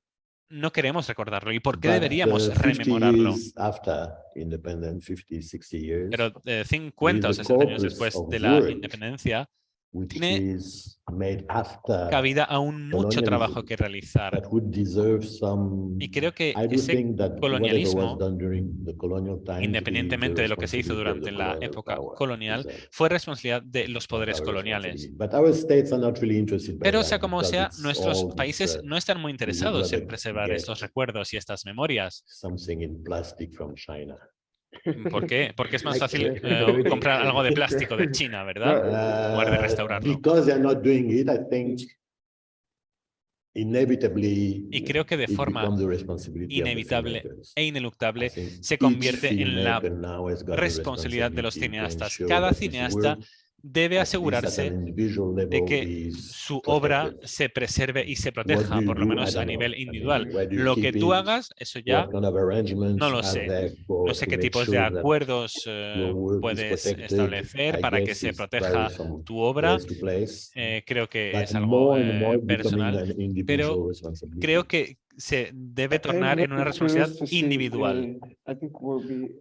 no queremos recordarlo. ¿Y por qué But, deberíamos 50 rememorarlo? years after independence, 50, 60 years, Pero 50 o there is a 60 años corpus después of de la work independencia, which tiene is made after cabida aún mucho trabajo colonialism que realizar. that would deserve some. Y creo que I do ese think that whatever was colonialismo, done during the colonial times is independientemente the de lo que se hizo responsibility of durante the la colonial época power, colonial, is that fue responsabilidad de los not poderes our coloniales. responsibility. But our states are not really interested by Pero that sea como because sea, it's nuestros all this, países no están muy we would interesados en rather preservar get estos recuerdos y estas memorias. something in plastic from China. ¿Por qué? Porque es más Like, fácil comprar algo de plástico de China, ¿verdad? En lugar de restaurarlo. Because they're not doing it, I think inevitably Y creo que de it forma becomes the responsibility of the inevitable filmmakers. e I ineluctable think se each convierte en la filmmaker now has got the responsabilidad de los responsibility to cineastas. ensure Cada that his cineasta work, debe at least at an asegurarse individual de level, que is su obra protected. se preserve y se What proteja, do you por lo do? I menos a don't know. nivel I mean, individual. where do you Lo que keep tú it? hagas, eso ya What kind of arrangements no lo are sé. there No sé to qué make tipos de sure that acuerdos your work is puedes protected? establecer I para que guess se it proteja varies from tu obra. place to place. Creo que But es algo more and more becoming personal, an individual pero responsibility. creo que se debe tornar I'm en una very responsabilidad curious to see, individual. I think will be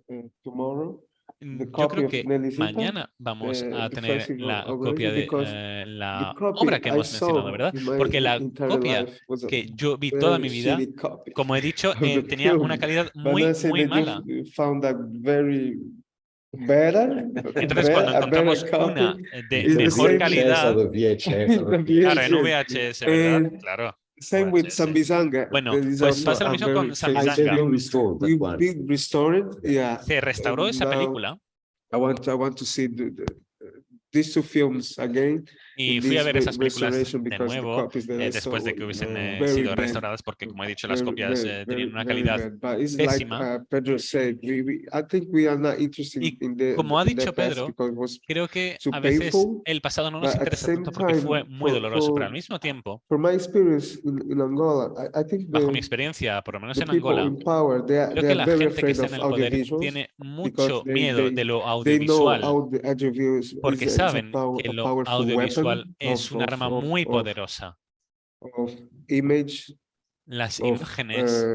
tomorrow. The Yo copy creo of que Nelicita, mañana vamos a the tener festival la organized, copia de because la the copy obra que I hemos mencionado, saw ¿verdad? in my Porque la entire copia life was a que yo vi toda mi very vida, shitty copy como he dicho, of the tenía una film. calidad But muy, now say muy that mala. you found that very better. Entonces, cuando a better encontramos una copy, de It's the mejor same calidad, of a VHS in or a the claro, en VHS. VHS, ¿verdad? And Claro. Same with VHS. Sambizanga. Bueno, that is pues also pasa lo a mismo very con famous Sambizanga. film. restored that We one. did restore it, yeah. Se restauró esa Now, película I want to see these two films again. Y in fui a this ver esas películas restoration de because the nuevo copies that I saw después de were que hubiesen very sido bad. restauradas porque, como he dicho, las copias tenían una Very calidad bad. But it's like pésima. Pedro said, I think we are not interested Y in the como ha in the dicho past Pedro, because it was creo que too a veces painful. el pasado no But nos at the interesa same tanto porque fue time, muy doloroso, pero al mismo tiempo, for my experience in Angola, I think bajo mi experiencia, por lo menos the en people Angola, in power, creo they que are la very gente que afraid está of en el poder audiovisuals tiene because mucho miedo de lo they know audiovisual, audiovisual porque is saben a que lo powerful audiovisual weapon es un arma muy poderosa. of image, Las of imágenes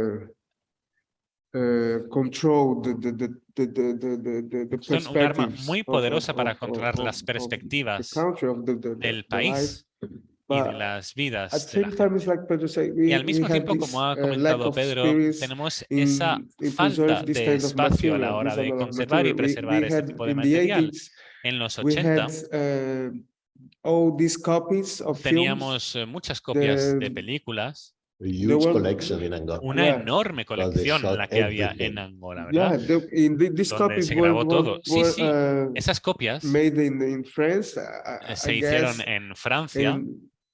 control the son un arma perspectives muy poderosa para controlar las the perspectivas country of del the life. país y de But las at vidas the de la same time, gente. it's like Pedro said, Y al we mismo have tiempo, this como ha lack comentado of Pedro, experience tenemos esa in falta preserve this de kind of espacio a la material, hora this de kind of conservar y material. preservar We este had tipo de in the material. 80s, En los we 80 had all these copies of films. teníamos muchas copias de películas, A huge were- collection in Angola. una Yeah. enorme they colección shot la que había everything. en Angola, Yeah, ¿verdad? these Donde copies se grabó todo. Sí, were, sí, esas copias made in France, se I hicieron guess. en Francia. And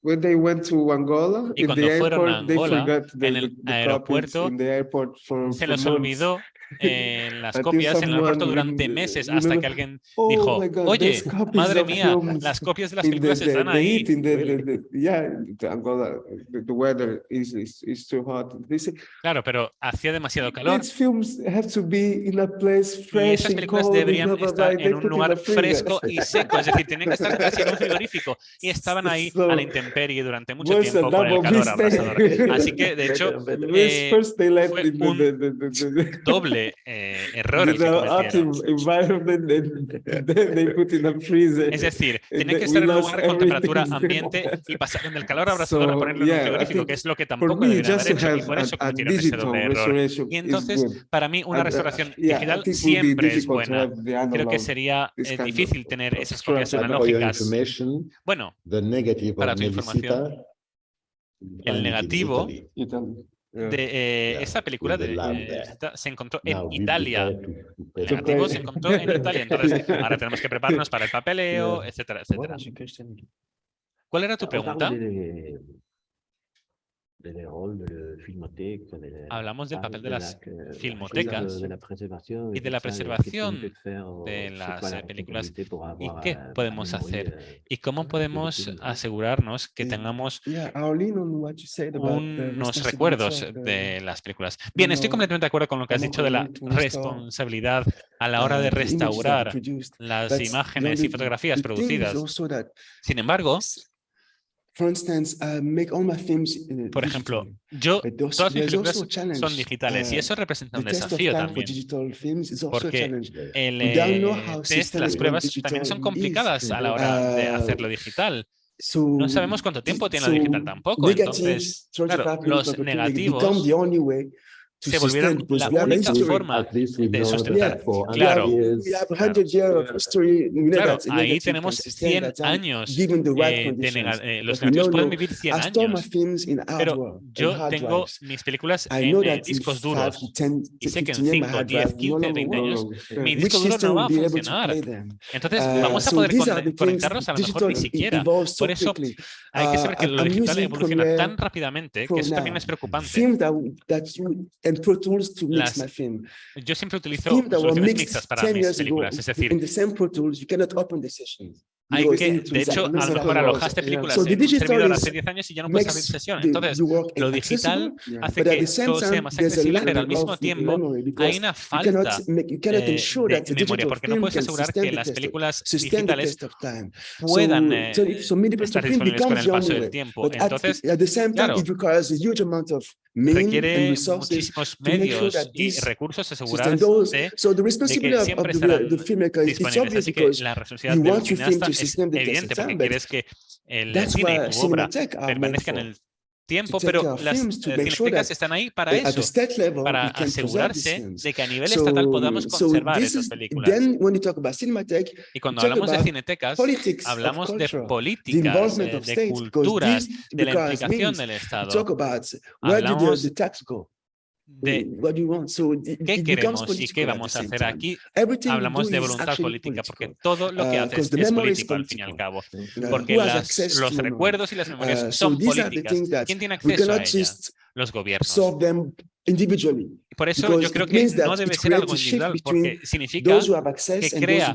when they went to Angola, Y in cuando the fueron a airport, they Angola, forgot en el the copies aeropuerto, in the airport for se los months. olvidó las Until copias en el aeropuerto someone durante meses hasta remember, que alguien oh dijo, my God, oye, there's copies madre of mía, films las copias de las in películas están the ahí. heat, in the Angola, the weather is too hot. They say, Claro, pero hacía demasiado calor these films have to be in a place y fresh esas and películas cold, and deberían blah, blah, estar blah. They en un put in lugar a freezer. fresco y seco, es decir, tenían que estar casi en un frigorífico y estaban ahí So, a la intemperie durante mucho was a tiempo con el double calor abrasador. mistake. Así que, de hecho, First they let fue in un the doble error el que hot cometieron. environment, and then they put in a freezer. Es decir, And tenían que we estar en un lost lugar con temperatura everything. ambiente y pasaron del calor abrasador a So, ponerlo en un yeah, I frigorífico, think que es lo que for tampoco me, deberían just haber to hecho y have por eso a cometieron ese digital doble error. restoration Y is entonces, good. para mí, una restauración Yeah, I digital think it would be siempre es difficult to buena. have the Creo que analog, sería this kind difícil tener of esas copias structure. But for your analógicas. information, Bueno, the negative para of tu información, Melisita, you el find it in negativo Italy. Italy. Yeah. de Yeah, esta película in the lab de there. se encontró en Now be Italia. prepared to El pay To negativo pay. se encontró en Italia. Entonces, ahora tenemos que prepararnos para el papeleo, Yeah. etcétera, etcétera. ¿Cuál era tu pregunta? Hablamos del papel de las filmotecas y de la preservación de las películas y qué podemos hacer y cómo podemos asegurarnos que tengamos Yeah, I'll lean on what you said about the unos responsibility recuerdos of the- de las películas. Bien, estoy completamente de acuerdo con lo que has dicho de la responsabilidad a la hora de the images that we restaurar produced. las But imágenes y fotografías the thing is producidas. also that, Sin embargo, for instance, I make all my films por ejemplo, digitally. yo, But todas mis there's películas also a challenge. son digitales y eso representa un The test of desafío time for también, digital films is also a porque challenge. el We don't know how test, las systemic pruebas digital también son is. complicadas a la hora de hacerlo digital. So, No sabemos cuánto tiempo tiene lo digital tampoco, entonces, claro, los negativos the only way to se volvieron sustain, because la we have única history. forma At least we de know sustentar. that for Claro, 100 years, We have 100 years of history. We know claro, that a ahí negative tenemos can sustain 100 that time, años given the right de conditions. los But we negativos know pueden vivir 100 I store my años, films in pero in yo hard tengo drives. mis películas I en know that in discos 5 duros to 10 y sé que en 15 years, my 5, hard 10, drive no 15, longer 20 años works. mi Which disco duro system no va will a be able to funcionar. play them? Entonces vamos a So poder these are the things conectarlos a lo mejor ni digital siquiera. evolves so Por eso quickly. hay que saber que lo I'm digital using evoluciona Premiere tan rápidamente Pro que eso también now. es preocupante. Film and Pro Tools to mix Las- my film. Yo siempre utilizo Film that were soluciones mixed mixtas para 10 mis years ago películas, es decir, in the same Pro Tools, you cannot open the sessions. hay Because que, it de was hecho, a lo mixed mejor up. alojaste películas So the en un digital servidor is- hace 10 años y ya no puedes abrir makes sesión. the Entonces, work lo digital accessible, hace but at que the same todo sea time, más there's a accesible, lack pero al mismo of tiempo memory hay because una you falta cannot ensure that the de memoria, digital porque no film puedes can asegurar sustain que the las test of- películas sustain the digitales test of time. puedan So many people estar film disponibles con becomes el the paso only del way. tiempo. But Entonces, at the same time, claro, it requires a huge amount of means and requiere resources muchísimos to make sure medios that y these recursos sustain those. asegurarse So the de responsibility que of siempre the estarán filmmaker is disponibles. obvious Así que because la responsabilidad you del want your film cineasta to es sustain the test of evidente time, porque but quieres que el that's cine y why tu obra Cinematheque are made permanezcan en for. el tiempo, take care pero of las films to make sure cinetecas that están ahí para at the eso, state level, para we can preserve these asegurarse films. de que a nivel estatal podamos conservar this esas is películas. then when you talk about Cinematheque, Y cuando talk hablamos de about cinetecas, politics of hablamos de culture, the políticas, involvement of de states, because culturas, this de la requires implicación means. del We Estado. talk about where did Hablamos the tax go? what do you want? So ¿Qué queremos y qué vamos a hacer aquí? Hablamos de voluntad política, porque todo lo que haces es político al fin y al cabo. Porque los recuerdos y las memorias son políticas. ¿Quién tiene acceso a ellas? Los gobiernos. Por eso yo creo que no debe ser algo individual, porque significa que crea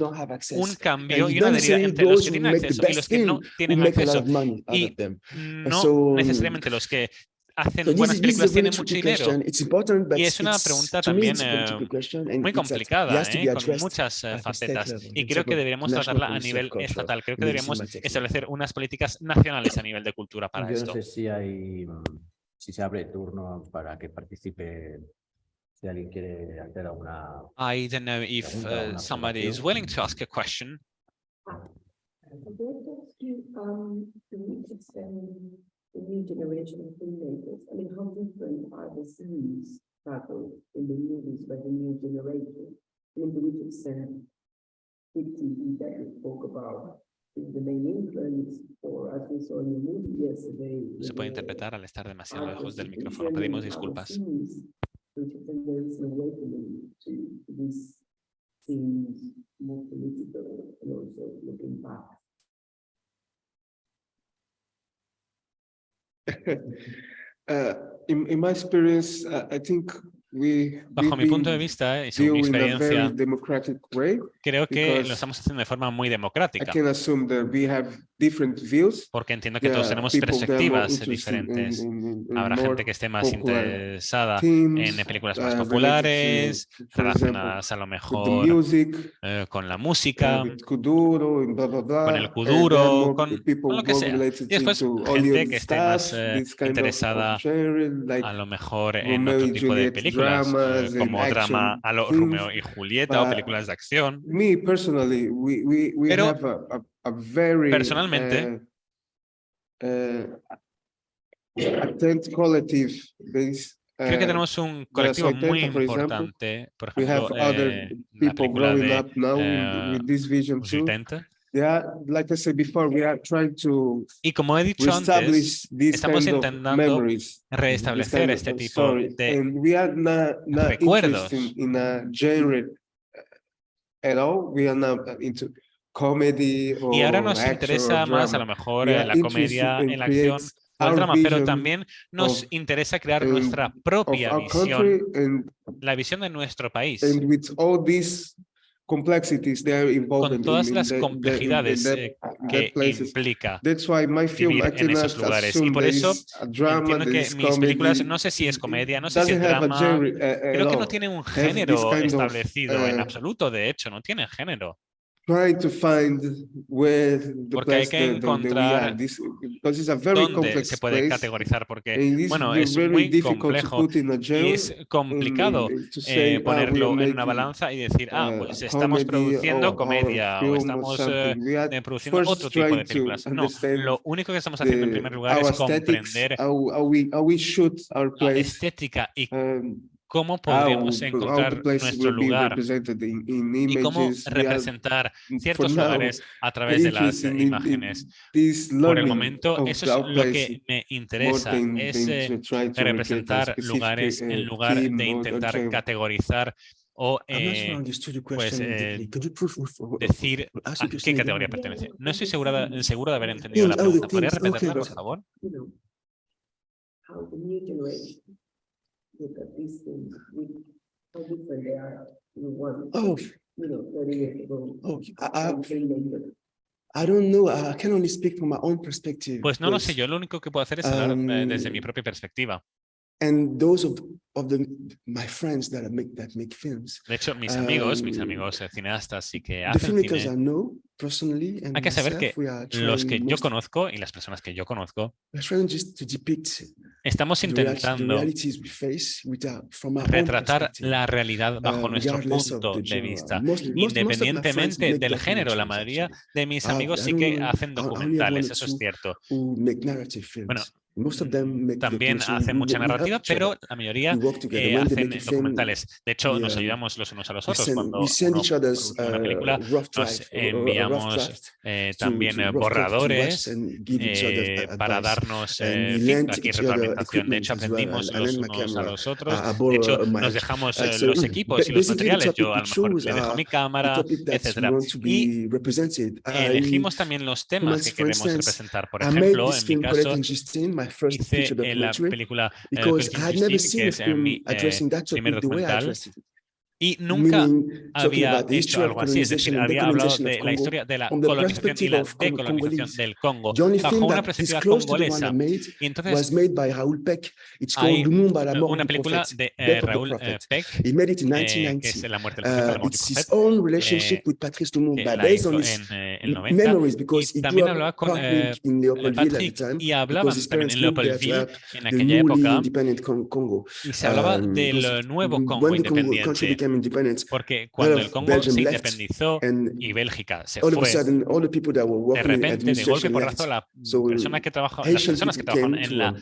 un cambio y una deriva entre los que tienen acceso y los que no tienen acceso. Y no necesariamente los que hacen buenas películas tienen mucho dinero. Y es una pregunta también muy complicada, con muchas facetas. Y creo que deberíamos tratarla a nivel estatal. Creo que deberíamos establecer unas políticas nacionales a nivel de cultura para esto. No sé si se abre turno para que participe, si alguien quiere hacer alguna... I don't know if somebody is willing to ask a question. The new generation of filmmakers. I mean, how different are the scenes tackled in the movies by the new generation? I mean, to which extent big TV that we spoke about is the main influence, or as we saw in the movie yesterday. Se puede interpretar al estar demasiado lejos del micrófono. Pedimos disculpas. To which extent there is an awakening to these scenes more political and also looking back. In my experience, I think bajo mi punto de vista y según mi experiencia, creo que lo estamos haciendo de forma muy democrática. Porque entiendo que todos tenemos perspectivas diferentes. Habrá gente que esté más interesada en películas más populares, relacionadas a lo mejor con la música, con el kuduro, con lo que sea. Y después gente que esté más interesada a lo mejor en otro tipo de películas, como drama a lo Romeo y Julieta o películas de acción. Pero personalmente creo que tenemos un colectivo muy importante, por ejemplo, la película de 70. Y como he dicho antes, estamos intentando restablecer este tipo de recuerdos. Y ahora nos interesa más a lo mejor la comedia, la acción o el drama, pero también nos interesa crear nuestra propia visión, la visión de nuestro país. Con todas las complejidades que implica vivir en esos lugares. Y por eso entiendo que mis películas, no sé si es comedia, no sé si es drama, creo que no tiene un género establecido en absoluto, de hecho, no tiene género. Porque hay que encontrar dónde se puede categorizar, porque, bueno, es muy complejo y es complicado ponerlo en una balanza y decir, pues estamos produciendo comedia o estamos produciendo otro tipo de películas. No, lo único que estamos haciendo en primer lugar es comprender la estética y cómo podríamos encontrar nuestro lugar y cómo representar ciertos lugares a través de las imágenes. Por el momento, eso es lo que me interesa, es representar lugares en lugar de intentar categorizar o pues, decir a qué categoría pertenece. No estoy seguro de haber entendido la pregunta. ¿Podrías repetirla, por favor? Look at these things, how different they are. One, 30 years ago. I don't know. I can only speak from my own perspective. Pues no lo sé. Yo lo único que puedo hacer es hablar desde mi propia perspectiva. And those of my friends that make films. De hecho, mis amigos cineastas y que hacen cine. Hay que saber que los que yo conozco y las personas que yo conozco estamos intentando retratar la realidad bajo nuestro punto de vista, independientemente del género. La mayoría de mis amigos sí que hacen documentales, eso es cierto. Bueno, también hacen mucha narrativa, pero la mayoría hacen documentales. De hecho, nos ayudamos los unos a los otros. Cuando uno produce una película, nos enviamos también borradores para darnos feedback y retroalimentación. De hecho, aprendimos los unos a los otros. De hecho, nos dejamos los equipos y los materiales. Yo a lo mejor le dejo mi cámara, etcétera. Y elegimos también los temas que queremos representar. Por ejemplo, en mi caso, hice la película Christine, que es mi primer documental, y nunca había hecho algo así, es decir, había hablado de la historia de la colonización y la decolonización del Congo bajo una perspectiva congolesa. Y entonces hay una película de Raúl Peck, que es La muerte del profeta, que la hizo en el 90, y también hablaba con Patrick, y hablaban también en Leopoldville en aquella época, y se hablaba del nuevo Congo independiente. Porque cuando el Congo se independizó y Bélgica se fue, de repente, de golpe porrazo, las personas que trabajan en la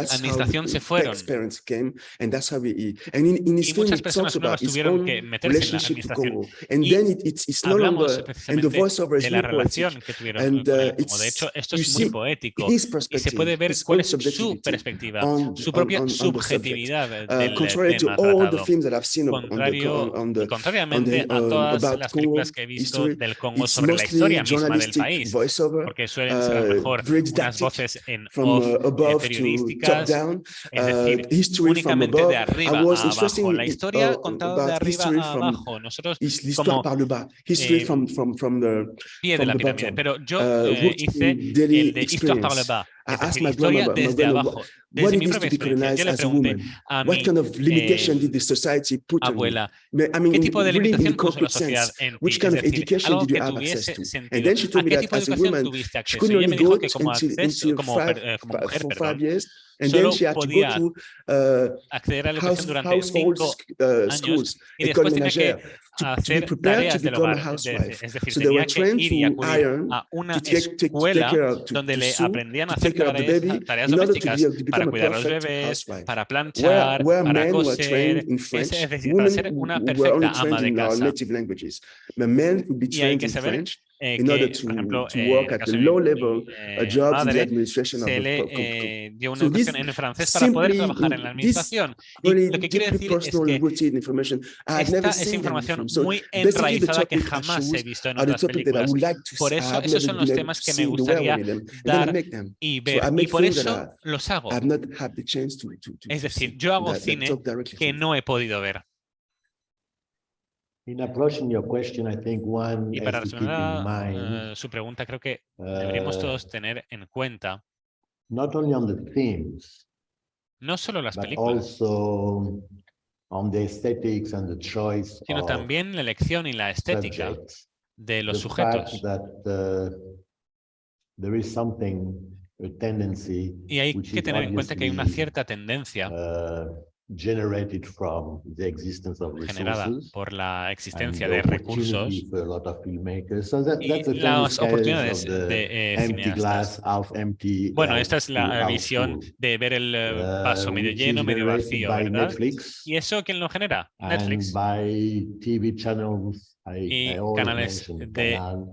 administración se fueron, y muchas personas nuevas tuvieron que meterse en la administración, y hablamos precisamente de la relación que tuvieron con el Congo. De hecho, esto es muy poético y se puede ver cuál es su perspectiva, su propia subjetividad del tema tratado, contrariamente a todas las películas que he visto del Congo sobre la historia misma del país, porque suelen ser a lo mejor unas voces en periodísticas, es decir, únicamente de arriba a abajo, la historia contada de arriba a abajo, nosotros como pie de la pirámide, pero yo hice el de Histoire par le bas, es decir, historia desde abajo. Desde mi propia experiencia, yo le pregunté a mi abuela, ¿qué tipo de limitación puso la sociedad en ti? Es decir, algo que tuviese sentido. ¿A qué tipo de educación tuviste acceso? Y ella me dijo que como mujer, solo podía acceder a la educación durante 5 años y después tenía que hacer tareas del hogar, es decir, tenía que ir y acudir a una escuela donde le aprendían a hacer tareas domésticas para cuidar a los bebés, para planchar, para coser, es decir, para ser una perfecta ama de casa. Y hay que saber que, por ejemplo, en el caso de mi madre, se le dio una educación en francés para poder trabajar en la administración. Y lo que quiero decir es que esta es información muy enraizada que jamás he visto en otras películas. Por eso, esos son los temas que me gustaría dar y ver. Y por eso los hago. Es decir, yo hago cine que no he podido ver. In approaching your question, I think one Y para has to keep in mind, su pregunta, creo que deberíamos todos tener en cuenta not only on the themes, no solo las but películas, also on the aesthetics and the choice sino of también la elección y la estética subjects. de los The fact sujetos. that there is something, a tendency, Y hay which que is tener en cuenta que hay una obviously, cierta tendencia generated from the existence of generada resources por la and existencia the de recursos opportunity for a lot of filmmakers. So that's y a famous las case oportunidades of the de empty cineastas. glass, half empty, Bueno, esta es la half visión full, de ver el vaso medio which lleno, is medio generated vacío, by ¿verdad? Netflix ¿Y eso quién lo genera? and Netflix by TV channels. y I always canales mention de Canal,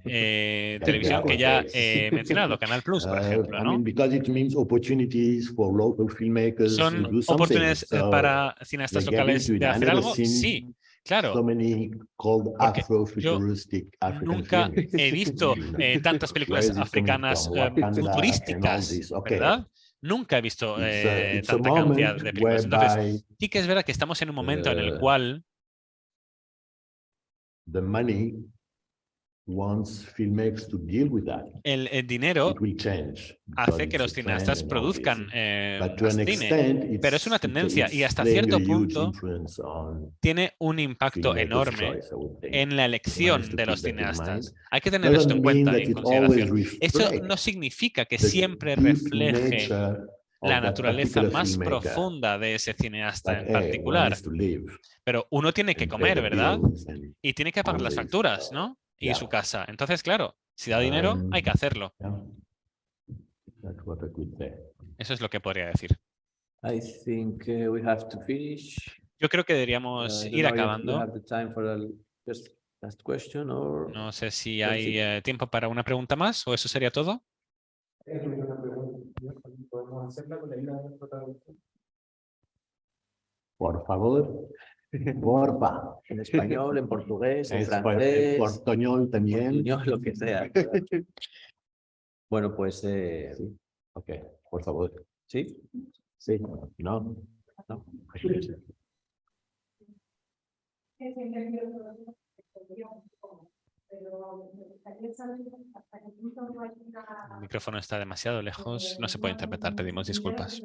televisión que ya Netflix. he mencionado, Canal Plus, por ejemplo, I ¿no? mean, because it means opportunities for local filmmakers to ¿Son do something. oportunidades So para cineastas they get locales into it. de I hacer never algo? seen Sí, claro. so many called Porque Afro-futuristic African nunca films. he visto tantas películas Where is it coming africanas from? Wakanda and all futurísticas, this. Okay. ¿verdad? Nunca he visto It's a tanta cantidad moment de películas. Entonces, whereby sí que es verdad que estamos en un momento en el cual the money wants filmmakers to deal with that. el dinero It will change hace because que it's los a trend cineastas and all produzcan this. But to más an cine, extent, pero es una tendencia y hasta playing cierto a huge punto influence on tiene un impacto filmmakers' enorme choice, I would think. en la One has elección to de los keep that in mind. cineastas. Hay que tener esto Doesn't en mean cuenta that y en it always consideración. Eso reflects no significa que the siempre deep refleje nature of la that naturaleza particular más filmmaker. profunda de ese cineasta But, en hey, one particular. has to live Pero uno tiene que and pay comer, the ¿verdad? bills and Y tiene que pagar all las this. facturas, ¿no? Y Yeah. su casa. Entonces, claro, si da dinero, hay que hacerlo. Yeah. That's what I could say. Eso es lo que podría decir. I think we have to finish. Yo creo que deberíamos ir acabando. Have the time for just last question or... No sé si hay tiempo para una pregunta más o eso sería todo. Por favor. Porfa. En español, en portugués, en En francés, portuñol también. portuñol, lo que sea. Bueno, pues Ok, por favor. sí. Sí. No. No. El micrófono está demasiado lejos, no se puede interpretar, pedimos disculpas.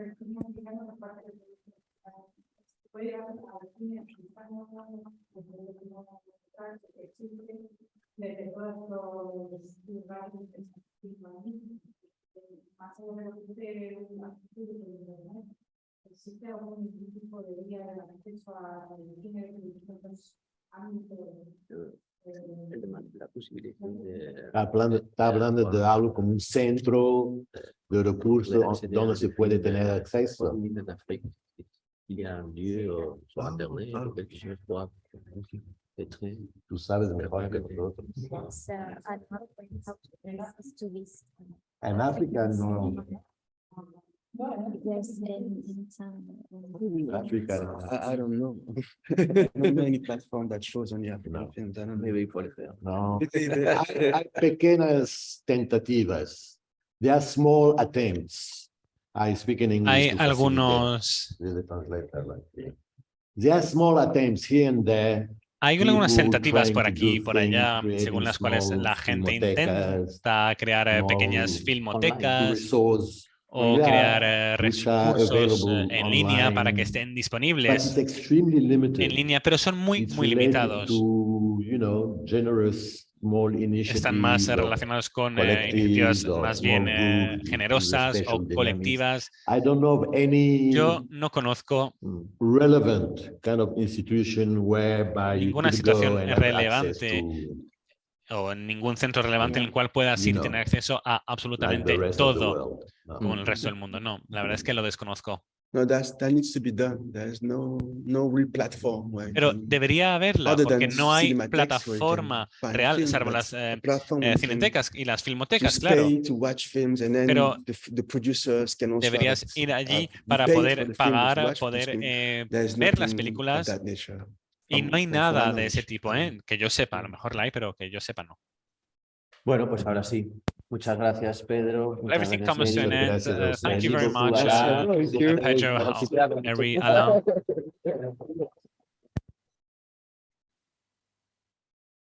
¿Existe algún tipo de vía de acceso a La posibilidad de... Está hablando de algo como un centro de recursos donde se puede tener acceso. Il y a un lieu sur Internet ou quelque chose pour être... Tú sabes mejor que nosotros. En África no. Yes, in África. I don't know. Not many platforms that shows only African films. I don't know. Maybe for the No. Hay pequeñas tentativas. There are small attempts. I speak in English. Hay to algunos... There are small attempts here and there. Hay algunas People tentativas trying por to aquí y do por allá, things, según las cuales creating la small gente filmotecas, intenta crear pequeñas small filmotecas resources, o crear which are recursos available en línea para que online, estén but disponibles it's extremely limited. en línea, pero son muy It's muy related limitados. to, generous small Están más initiatives or relacionados con collectives iniciativas or más small bien groups with generosas special o dynamics. colectivas. I don't know of any Yo no conozco relevant kind of institution whereby you ninguna could go situación and have access relevante to, o ningún centro relevante en el cual puedas ir y tener acceso a like the absolutamente rest of the todo world. No. como el resto del mundo. No, la verdad es que lo desconozco. No, that needs to be done. There's no real platform where Pero you can- debería haberla, other porque than no hay Cinematex, where you can plataforma find real, film, salvo but las a platform where you can cinetecas y las filmotecas, just claro. pay to watch films, and then Pero the producers can also deberías have ir allí you para pay for poder the film to pagar, watch, poder which there's ver las nothing of películas, that nature. y no hay For nada our de ese knowledge. tipo, que yo sepa. A lo mejor la hay, pero que yo sepa no. Bueno, pues ahora sí. Muchas gracias, Pedro. Muchas Everything gracias, comes to an Pedro. end. Gracias a Thank you very ustedes. much. Thank you. Pedro Ari Alão.